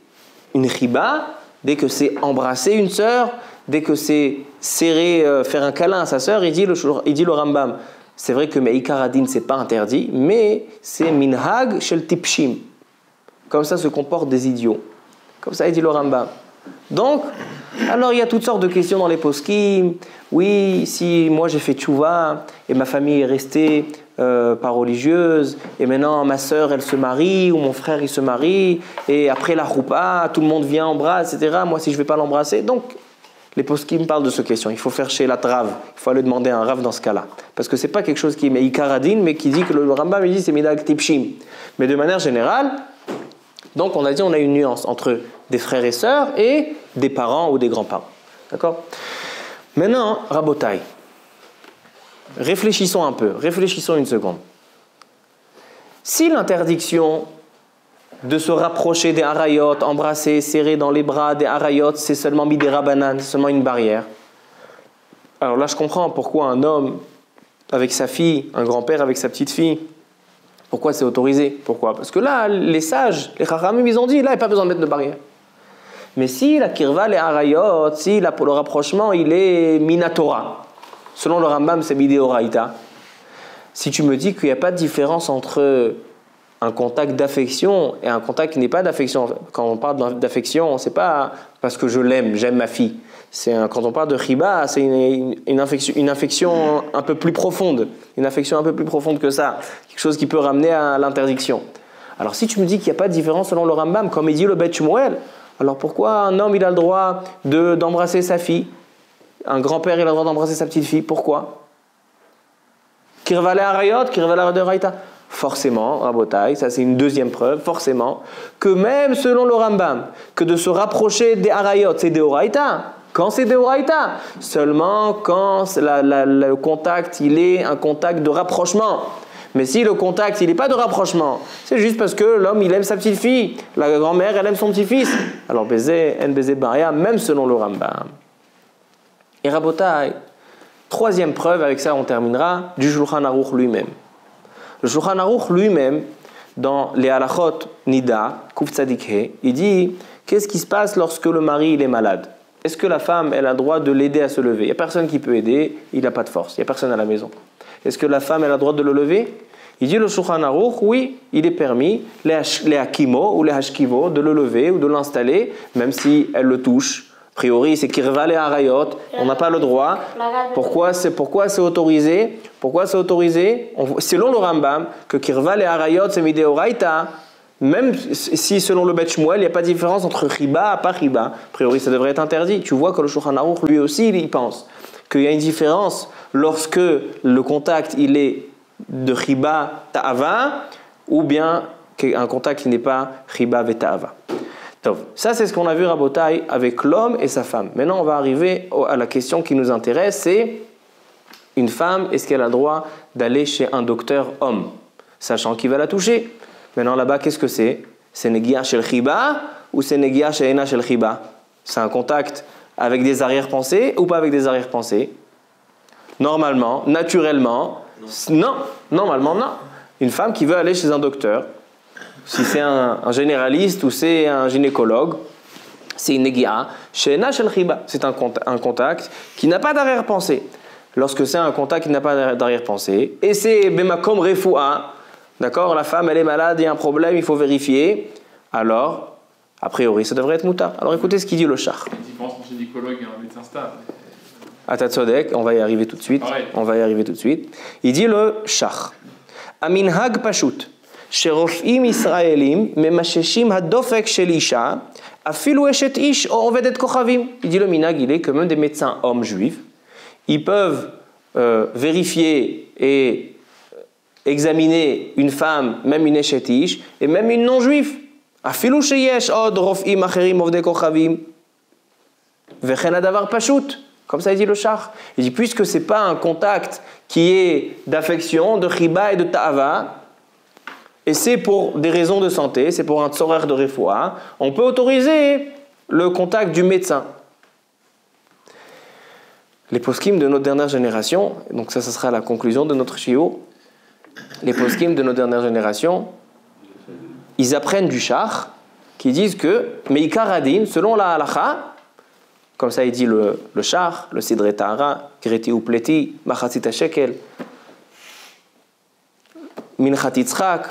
une riba, dès que c'est embrasser une sœur, dès que c'est serrer, faire un câlin à sa sœur, il dit le Rambam. C'est vrai que Meikar Adin, c'est pas interdit, mais c'est minhag shel tipshim. Comme ça se comportent des idiots. Comme ça, il dit le Rambam. Donc, alors il y a toutes sortes de questions dans les poskim. Oui, si moi j'ai fait tchouva et ma famille est restée pas religieuse, et maintenant ma sœur elle se marie, ou mon frère il se marie, et après la roupa, tout le monde vient embrasser, etc. Moi si je ne vais pas l'embrasser, donc les poskim parlent de cette question. Il faut faire chez la trave, il faut aller demander un rav dans ce cas-là. Parce que ce n'est pas quelque chose qui est Meikaradin, mais qui dit que le Rambam il dit c'est Midag Tipshim. Mais de manière générale, donc on a dit on a une nuance entre des frères et sœurs et des parents ou des grands-parents. D'accord? Maintenant, Rabotai, réfléchissons un peu, réfléchissons une seconde. Si l'interdiction de se rapprocher des harayot, embrasser, serrer dans les bras des harayot, c'est seulement midera banane, c'est seulement une barrière. Alors là, je comprends pourquoi un homme avec sa fille, un grand-père avec sa petite-fille, pourquoi c'est autorisé? Pourquoi? Parce que là, les sages, les chachamim, ils ont dit, là, il n'y a pas besoin de mettre de barrière. Mais si la kirva, les harayot, si le rapprochement, il est minatora, selon le Rambam, c'est mideoraita. Si tu me dis qu'il n'y a pas de différence entre un contact d'affection et un contact qui n'est pas d'affection. Quand on parle d'affection, c'est pas parce que je l'aime, j'aime ma fille. Quand on parle de riba, c'est une affection un peu plus profonde. Une affection un peu plus profonde que ça. Quelque chose qui peut ramener à l'interdiction. Alors si tu me dis qu'il n'y a pas de différence selon le Rambam, comme il dit le Beth Shmuel, alors pourquoi un homme il a le droit d'embrasser sa fille? Un grand-père il a le droit d'embrasser sa petite fille? Pourquoi? Kirva le harayot, kirva le deoraita. Forcément, Rabotai, ça c'est une deuxième preuve, forcément, que même selon le Rambam, que de se rapprocher des harayot, c'est deoraita. Quand c'est deoraita? Seulement quand le contact, il est un contact de rapprochement. Mais si le contact, il n'est pas de rapprochement, c'est juste parce que l'homme, il aime sa petite fille, la grand-mère, elle aime son petit-fils. Alors baiser, en baiser baria, même selon le Rambam. Et Rabotai, troisième preuve, avec ça on terminera, du Shulchan Aruch lui-même. Le Shulchan Aruch lui-même, dans les halachot Nida, Kuf Tzadik He, il dit qu'est-ce qui se passe lorsque le mari il est malade? Est-ce que la femme elle a le droit de l'aider à se lever? Il n'y a personne qui peut aider, il n'a pas de force, il n'y a personne à la maison. Est-ce que la femme elle a le droit de le lever? Il dit le Shulchan Aruch, oui, il est permis, les hakimo ou les hashkivo, de le lever ou de l'installer, même si elle le touche. A priori, c'est kirva les harayot, on n'a pas le droit. Pourquoi c'est autorisé? Pourquoi c'est autorisé? Selon le Rambam, que kirva les harayot c'est mideoraita, Même si selon le Bet Shmuel, il n'y a pas de différence entre riba et pas riba, a priori ça devrait être interdit. Tu vois que le Shulchan Aruch lui aussi il pense qu'il y a une différence lorsque le contact il est de riba ta'ava ou bien un contact qui n'est pas riba ve ta'ava. Donc, ça c'est ce qu'on a vu Rabotai avec l'homme et sa femme. Maintenant on va arriver à la question qui nous intéresse, c'est une femme, est-ce qu'elle a le droit d'aller chez un docteur homme, sachant qu'il va la toucher? Maintenant là-bas, qu'est-ce que c'est? C'est Negia Shel Chiba ou c'est Negia She'ena Shel Chiba? C'est un contact avec des arrière-pensées ou pas avec des arrière-pensées? Normalement, naturellement, non. Normalement, non. Une femme qui veut aller chez un docteur, si c'est un généraliste ou c'est un gynécologue, c'est une Negia She'ena Shel Chiba. C'est un contact qui n'a pas d'arrière-pensée. Lorsque c'est un contact qui n'a pas d'arrière-pensée, et c'est Bemakom Refoua, d'accord, la femme elle est malade, il y a un problème, il faut vérifier, alors, a priori, ça devrait être mouta. Alors écoutez ce qu'il dit le char. La différence entre un gynécologue et un médecin stable. Atatzodek, on va y arriver tout de suite. Il dit le char. Aminhag pashut, sherofim israelim, memasheshim hadofek shel isha, afilu eshet ish o ovedet kochavim. Il dit le minhag, il est que même des médecins hommes juifs, ils peuvent vérifier et examiner une femme, même une échetiche, et même une non-juive. Afilu sheyesh od rofim acherim ovdei kochavim vechen hadavar pashut. Comme ça il dit le char. Il dit puisque c'est pas un contact qui est d'affection, de chiba et de ta'ava, et c'est pour des raisons de santé, c'est pour un tzorer de refoua, on peut autoriser le contact du médecin. Les poskim de notre dernière génération, donc ça sera la conclusion de notre shiur, les poskim de notre dernière génération, ils apprennent du char, qui disent que Meikar Adin, selon la halacha, comme ça il dit le char, le sidre tahara, greti ou pleti, machatzit shekel, minchat Yitzchak,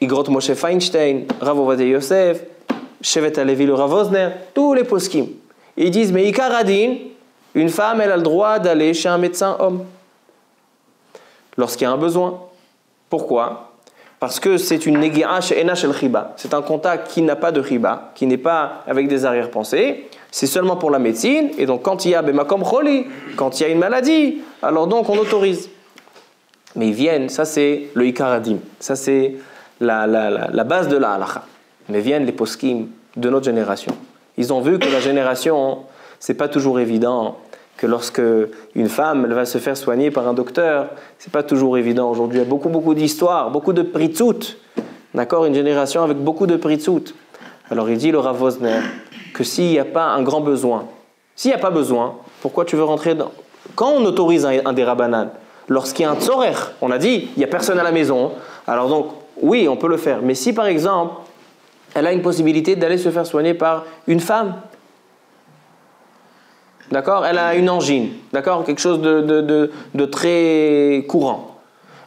igrot Moshe Feinstein, Rav Ovadia Yosef, Shevet Alevi le Rav Wosner, tous les poskim, ils disent Meikar Adin, une femme, elle a le droit d'aller chez un médecin homme lorsqu'il y a un besoin. Pourquoi? Parce que c'est une negi'a she'ena shel chiba. C'est un contact qui n'a pas de chiba, qui n'est pas avec des arrière-pensées. C'est seulement pour la médecine. Et donc quand il y a bemakom choli, quand il y a une maladie, alors donc on autorise. Mais ils viennent, ça c'est le ikaradim. Ça c'est la base de la halacha. Mais viennent les poskim de notre génération. Ils ont vu que la génération... C'est pas toujours évident que lorsque une femme elle va se faire soigner par un docteur, c'est pas toujours évident. Aujourd'hui, il y a beaucoup d'histoires, beaucoup de pritzout. D'accord, une génération avec beaucoup de pritzout. Alors il dit le Rav Wosner que s'il n'y a pas un grand besoin, s'il n'y a pas besoin, pourquoi tu veux rentrer dans... Quand on autorise un dérabanan, lorsqu'il y a un tzorer, on a dit il n'y a personne à la maison, alors donc oui, on peut le faire. Mais si par exemple, elle a une possibilité d'aller se faire soigner par une femme, d'accord, elle a une angine, d'accord, quelque chose de très courant.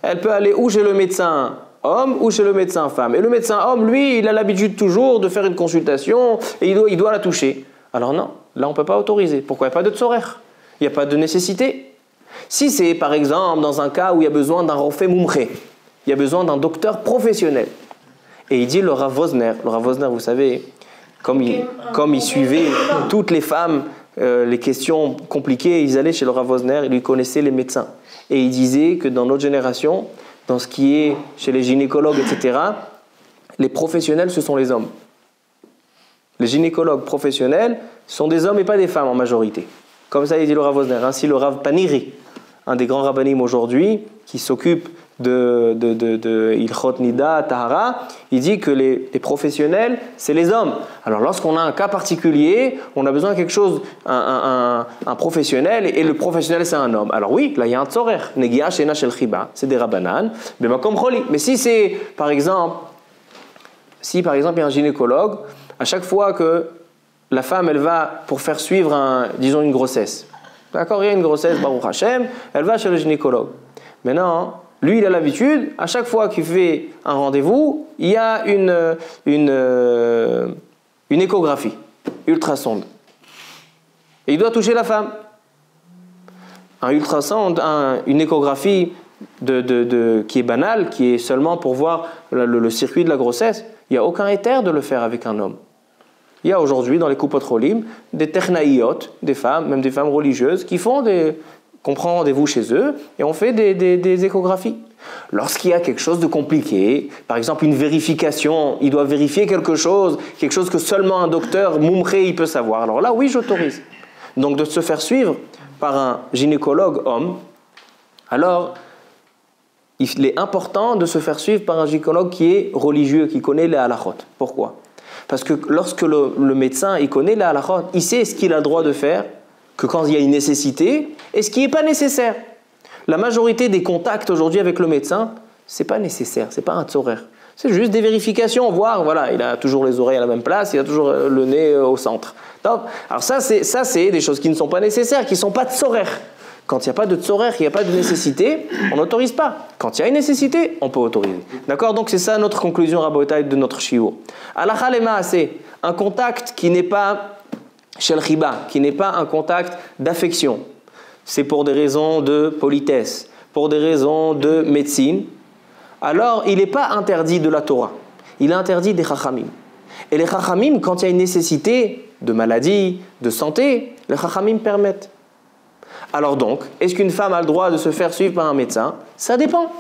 Elle peut aller ou chez le médecin homme ou chez le médecin femme. Et le médecin homme, lui, il a l'habitude toujours de faire une consultation et il doit la toucher. Alors non, là on ne peut pas autoriser. Pourquoi? Il n'y a pas de tzorer, il n'y a pas de nécessité. Si c'est par exemple dans un cas où il y a besoin d'un rofé mumché, il y a besoin d'un docteur professionnel. Et il dit le Rav Wosner, vous savez, comme il suivait toutes les femmes, les questions compliquées, ils allaient chez le Rav Wosner, ils lui connaissaient les médecins. Et il disait que dans notre génération, dans ce qui est chez les gynécologues, etc., les professionnels, ce sont les hommes. Les gynécologues professionnels sont des hommes et pas des femmes en majorité. Comme ça, il dit le Rav Wosner. Ainsi, le Rav Paniri, un des grands rabbanim aujourd'hui, qui s'occupe de Ilchot Nida, Tahara, il dit que les professionnels, c'est les hommes. Alors lorsqu'on a un cas particulier, on a besoin de quelque chose, un professionnel, et le professionnel c'est un homme. Alors oui, là il y a un tzorer, Negia She'ena Shel Chiba, c'est des rabbanan, Bemakom Choli. Mais si c'est, par exemple, il y a un gynécologue, à chaque fois que la femme elle va pour faire suivre disons une grossesse, d'accord, il y a une grossesse, Baruch Hashem, elle va chez le gynécologue. Maintenant, lui, il a l'habitude, à chaque fois qu'il fait un rendez-vous, il y a une échographie, ultrasonde. Et il doit toucher la femme. Un ultrasonde, une échographie, qui est banal, qui est seulement pour voir le circuit de la grossesse, il n'y a aucun éther de le faire avec un homme. Il y a aujourd'hui dans les Kupot Cholim des technaïot, des femmes, même des femmes religieuses, qu'on prend rendez-vous chez eux et on fait des échographies. Lorsqu'il y a quelque chose de compliqué, par exemple une vérification, il doit vérifier quelque chose que seulement un docteur moumré il peut savoir. Alors là, oui, j'autorise. Donc de se faire suivre par un gynécologue homme, alors il est important de se faire suivre par un gynécologue qui est religieux, qui connaît les halachot. Pourquoi ? Parce que lorsque le médecin il connaît les halachot, il sait ce qu'il a le droit de faire, que quand il y a une nécessité, et ce qui n'est pas nécessaire. La majorité des contacts aujourd'hui avec le médecin, c'est pas nécessaire, c'est pas un tzorer. C'est juste des vérifications, voir, voilà, il a toujours les oreilles à la même place, il a toujours le nez au centre. Donc, alors ça c'est des choses qui ne sont pas nécessaires, qui ne sont pas tzorer. Quand il n'y a pas de tzorer, qu'il n'y a pas de nécessité, on n'autorise pas. Quand il y a une nécessité, on peut autoriser. D'accord ? Donc c'est ça notre conclusion rabotaï de notre shiur. Halakha lema, c'est un contact qui n'est pas shel chiba, qui n'est pas un contact d'affection. C'est pour des raisons de politesse, pour des raisons de médecine. Alors il n'est pas interdit de la Torah. Il est interdit des chachamim. Et les chachamim, quand il y a une nécessité de maladie, de santé, les chachamim permettent. Alors donc, est-ce qu'une femme a le droit de se faire suivre par un médecin ? Ça dépend.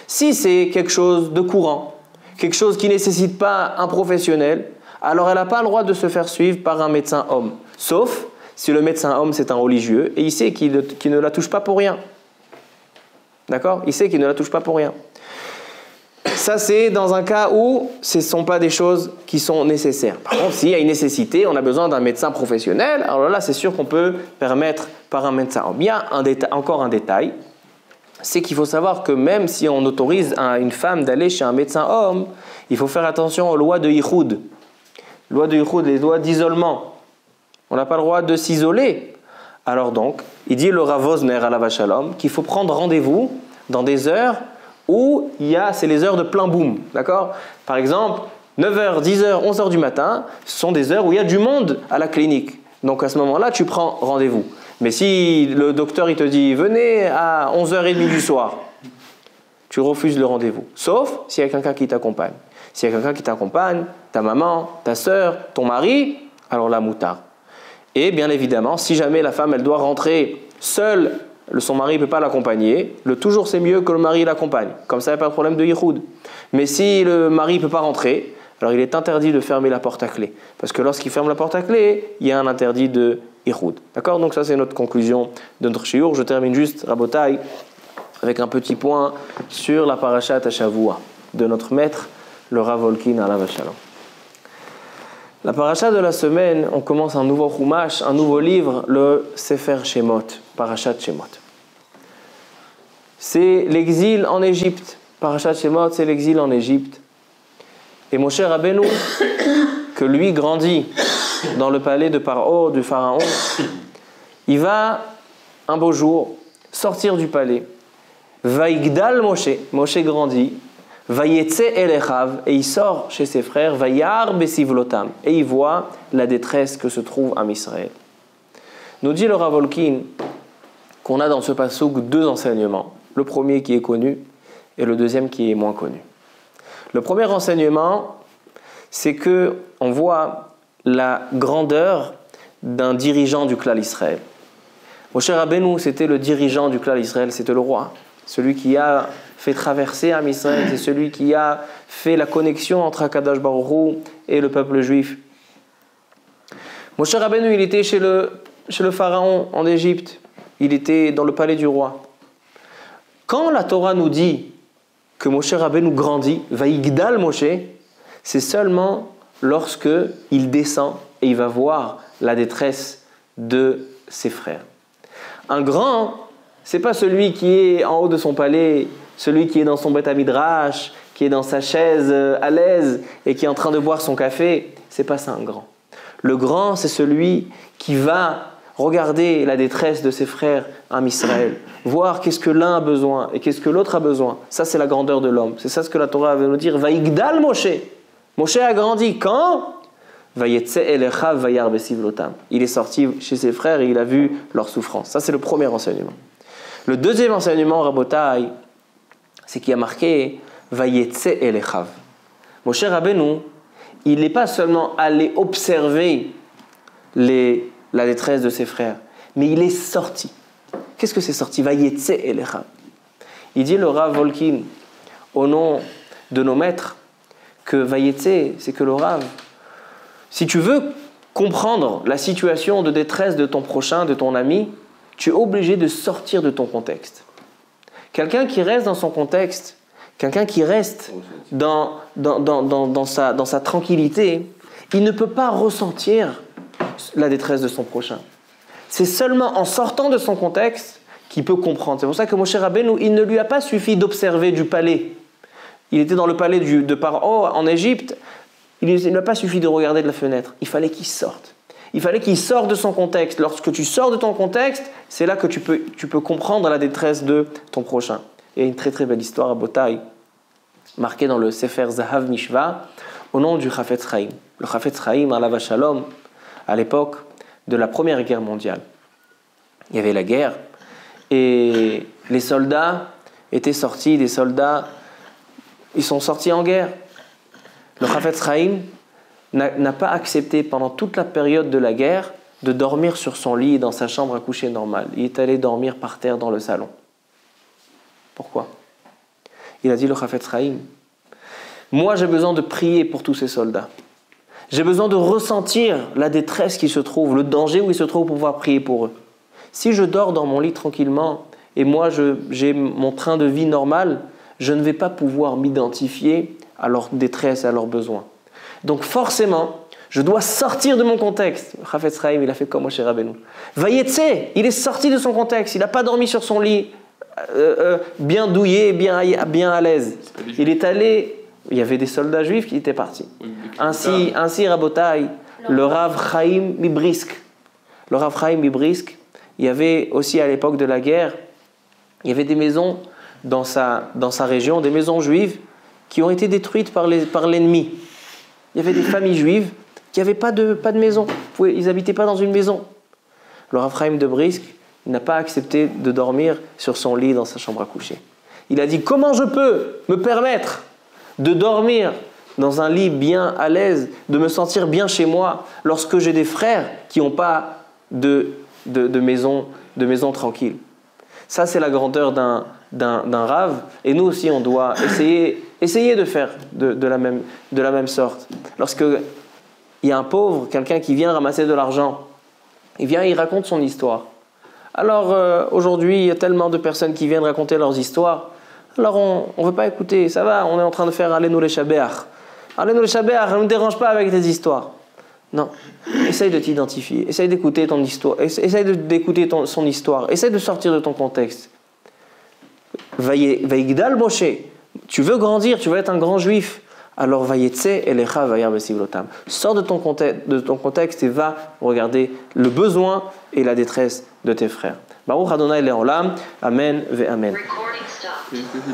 Si c'est quelque chose de courant, quelque chose qui ne nécessite pas un professionnel, alors elle n'a pas le droit de se faire suivre par un médecin homme. Sauf si le médecin homme c'est un religieux et il sait qu'il ne la touche pas pour rien. D'accord ? Il sait qu'il ne la touche pas pour rien. Ça, c'est dans un cas où ce ne sont pas des choses qui sont nécessaires. Par contre, s'il y a une nécessité, on a besoin d'un médecin professionnel, alors là, c'est sûr qu'on peut permettre par un médecin. Il y a encore un détail, c'est qu'il faut savoir que même si on autorise une femme d'aller chez un médecin homme, il faut faire attention aux lois de Yichud. Loi de Yichud, les lois d'isolement. On n'a pas le droit de s'isoler. Alors donc, il dit le Rav Wosner à la Vachalom qu'il faut prendre rendez-vous dans des heures où c'est les heures de plein boom, d'accord ? Par exemple, 9h, 10h, 11h du matin, ce sont des heures où il y a du monde à la clinique. Donc à ce moment-là, tu prends rendez-vous. Mais si le docteur il te dit « venez à 11h30 du soir », tu refuses le rendez-vous. Sauf s'il y a quelqu'un qui t'accompagne. S'il y a quelqu'un qui t'accompagne, ta maman, ta sœur, ton mari, alors là, moutard. Et bien évidemment, si jamais la femme elle doit rentrer seule, son mari ne peut pas l'accompagner, toujours c'est mieux que le mari l'accompagne. Comme ça, il n'y a pas de problème de yichoud. Mais si le mari ne peut pas rentrer, alors il est interdit de fermer la porte à clé. Parce que lorsqu'il ferme la porte à clé, il y a un interdit de yichoud. D'accord ? Donc ça, c'est notre conclusion de notre shiur. Je termine juste, Rabotai, avec un petit point sur la parashat Shavua de notre maître, le Rav Wolkin alav shalom. La paracha de la semaine, on commence un nouveau chumash, un nouveau livre, le Sefer Shemot, Parashat Shemot. C'est l'exil en Égypte. Parashat Shemot, c'est l'exil en Égypte. Et Moshe Rabbeinu, que lui grandit dans le palais de Paro, du pharaon, il va un beau jour sortir du palais. Vaïgdal Moshe, Moshe grandit. Vayetse elechav, et il sort chez ses frères, Vayar besivlotam, et il voit la détresse que se trouve Am Israël. Nous dit le Rav Wolkin qu'on a dans ce passouk deux enseignements. Le premier qui est connu et le deuxième qui est moins connu. Le premier enseignement, c'est que on voit la grandeur d'un dirigeant du clan Israël. Moshe Rabbeinu, c'était le dirigeant du clan Israël, c'était le roi. Celui qui a fait traverser Am Israël, c'est celui qui a fait la connexion entre Akadosh Baruch Hu et le peuple juif. Moshe Rabbeinu, il était chez le pharaon en Égypte. Il était dans le palais du roi. Quand la Torah nous dit que Moshe Rabbeinu grandit, Vaïgdal Moshe, c'est seulement lorsque il descend et il va voir la détresse de ses frères. Un grand, c'est pas celui qui est en haut de son palais, celui qui est dans son Beth Midrash, qui est dans sa chaise à l'aise et qui est en train de boire son café. C'est pas ça un grand. Le grand, c'est celui qui va regarder la détresse de ses frères en Israël, voir qu'est-ce que l'un a besoin et qu'est-ce que l'autre a besoin. Ça, c'est la grandeur de l'homme. C'est ça ce que la Torah veut nous dire. Vaïgdal Moshe. Moshe a grandi quand ? Vayetse elechav vayar besivlotam. Il est sorti chez ses frères et il a vu leur souffrance. Ça, c'est le premier enseignement. Le deuxième enseignement, Rabotai, c'est qu'il y a marqué Vayetse elechav. Moshe Rabbeinu, il n'est pas seulement allé observer la détresse de ses frères, mais il est sorti. Qu'est-ce que c'est sorti? Vayetse elechav. Il dit le Rav Volkin, au nom de nos maîtres, que Vayetse, c'est que le Rav, si tu veux comprendre la situation de détresse de ton prochain, de ton ami, tu es obligé de sortir de ton contexte. Quelqu'un qui reste dans son contexte, quelqu'un qui reste dans sa tranquillité, il ne peut pas ressentir la détresse de son prochain. C'est seulement en sortant de son contexte qu'il peut comprendre. C'est pour ça que Moshe Rabbeinu, il ne lui a pas suffi d'observer du palais. Il était dans le palais de Paro en Égypte. Il ne lui a pas suffi de regarder de la fenêtre. Il fallait qu'il sorte. Il fallait qu'il sorte de son contexte. Lorsque tu sors de ton contexte, c'est là que tu peux comprendre la détresse de ton prochain. Il y a une très très belle histoire à Botaï, marquée dans le Sefer Zahav Mishva, au nom du Chafetz Chaim. Le Chafetz Chaim, Alav Shalom, à l'époque de la Première Guerre mondiale. Il y avait la guerre et les soldats étaient sortis, des soldats, ils sont sortis en guerre. Le Chafetz Chaim n'a pas accepté pendant toute la période de la guerre de dormir sur son lit dans sa chambre à coucher normale. Il est allé dormir par terre dans le salon. Pourquoi? Il a dit le Chafetz Chaim, moi j'ai besoin de prier pour tous ces soldats. J'ai besoin de ressentir la détresse qui se trouve, le danger où ils se trouvent pour pouvoir prier pour eux. Si je dors dans mon lit tranquillement et moi j'ai mon train de vie normal, je ne vais pas pouvoir m'identifier à leur détresse, à leurs besoins. Donc forcément, je dois sortir de mon contexte. Chafetz Chaim, il a fait comme Moshe Rabbeinu. Vayetse, il est sorti de son contexte. Il n'a pas dormi sur son lit bien douillé, bien à l'aise. Il est allé, il y avait des soldats juifs qui étaient partis. Ainsi Rabotai, le Rav Chaim Mibrisk. Le Rav Chaim Mibrisk, il y avait aussi à l'époque de la guerre, il y avait des maisons dans sa région, des maisons juives qui ont été détruites par l'ennemi. Il y avait des familles juives qui n'avaient pas de maison. Ils n'habitaient pas dans une maison. Le Rav Chaim de Brisk n'a pas accepté de dormir sur son lit dans sa chambre à coucher. Il a dit, comment je peux me permettre de dormir dans un lit bien à l'aise, de me sentir bien chez moi, lorsque j'ai des frères qui n'ont pas de maison tranquille. Ça, c'est la grandeur d'un Rav. Et nous aussi, on doit essayer de faire de la même sorte. Lorsqu'il y a un pauvre, quelqu'un qui vient ramasser de l'argent, il raconte son histoire. Alors, aujourd'hui, il y a tellement de personnes qui viennent raconter leurs histoires. Alors, on ne veut pas écouter. Ça va, on est en train de faire Alenu le Shabeach. Alenu le Shabeach, ne me dérange pas avec tes histoires. Non. Essaye de t'identifier. Essaye d'écouter ton histoire. Essaye d'écouter son histoire. Essaye de sortir de ton contexte. Vaïgdal Moshe. Tu veux grandir, tu veux être un grand juif. Alors Vayetse elecha vayar besivlotam. Sors de ton contexte et va regarder le besoin et la détresse de tes frères. Baruch Adonai le'olam. Amen ve'amen.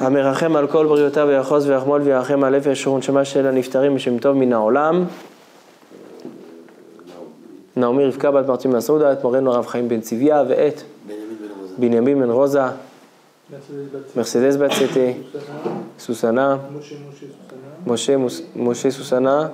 המרחם על כל בריאותיו ויחוז ויחמול וירחם על נפש ונשמה של הנפטרים בשם טוב מן העולם. נעמי רבקה בת מרטין מסעודה, את מורנו הרב חיים בן צביה ואת בנימין בן רוזה, מרסדס בת סטה, סוסנה, משה סוסנה,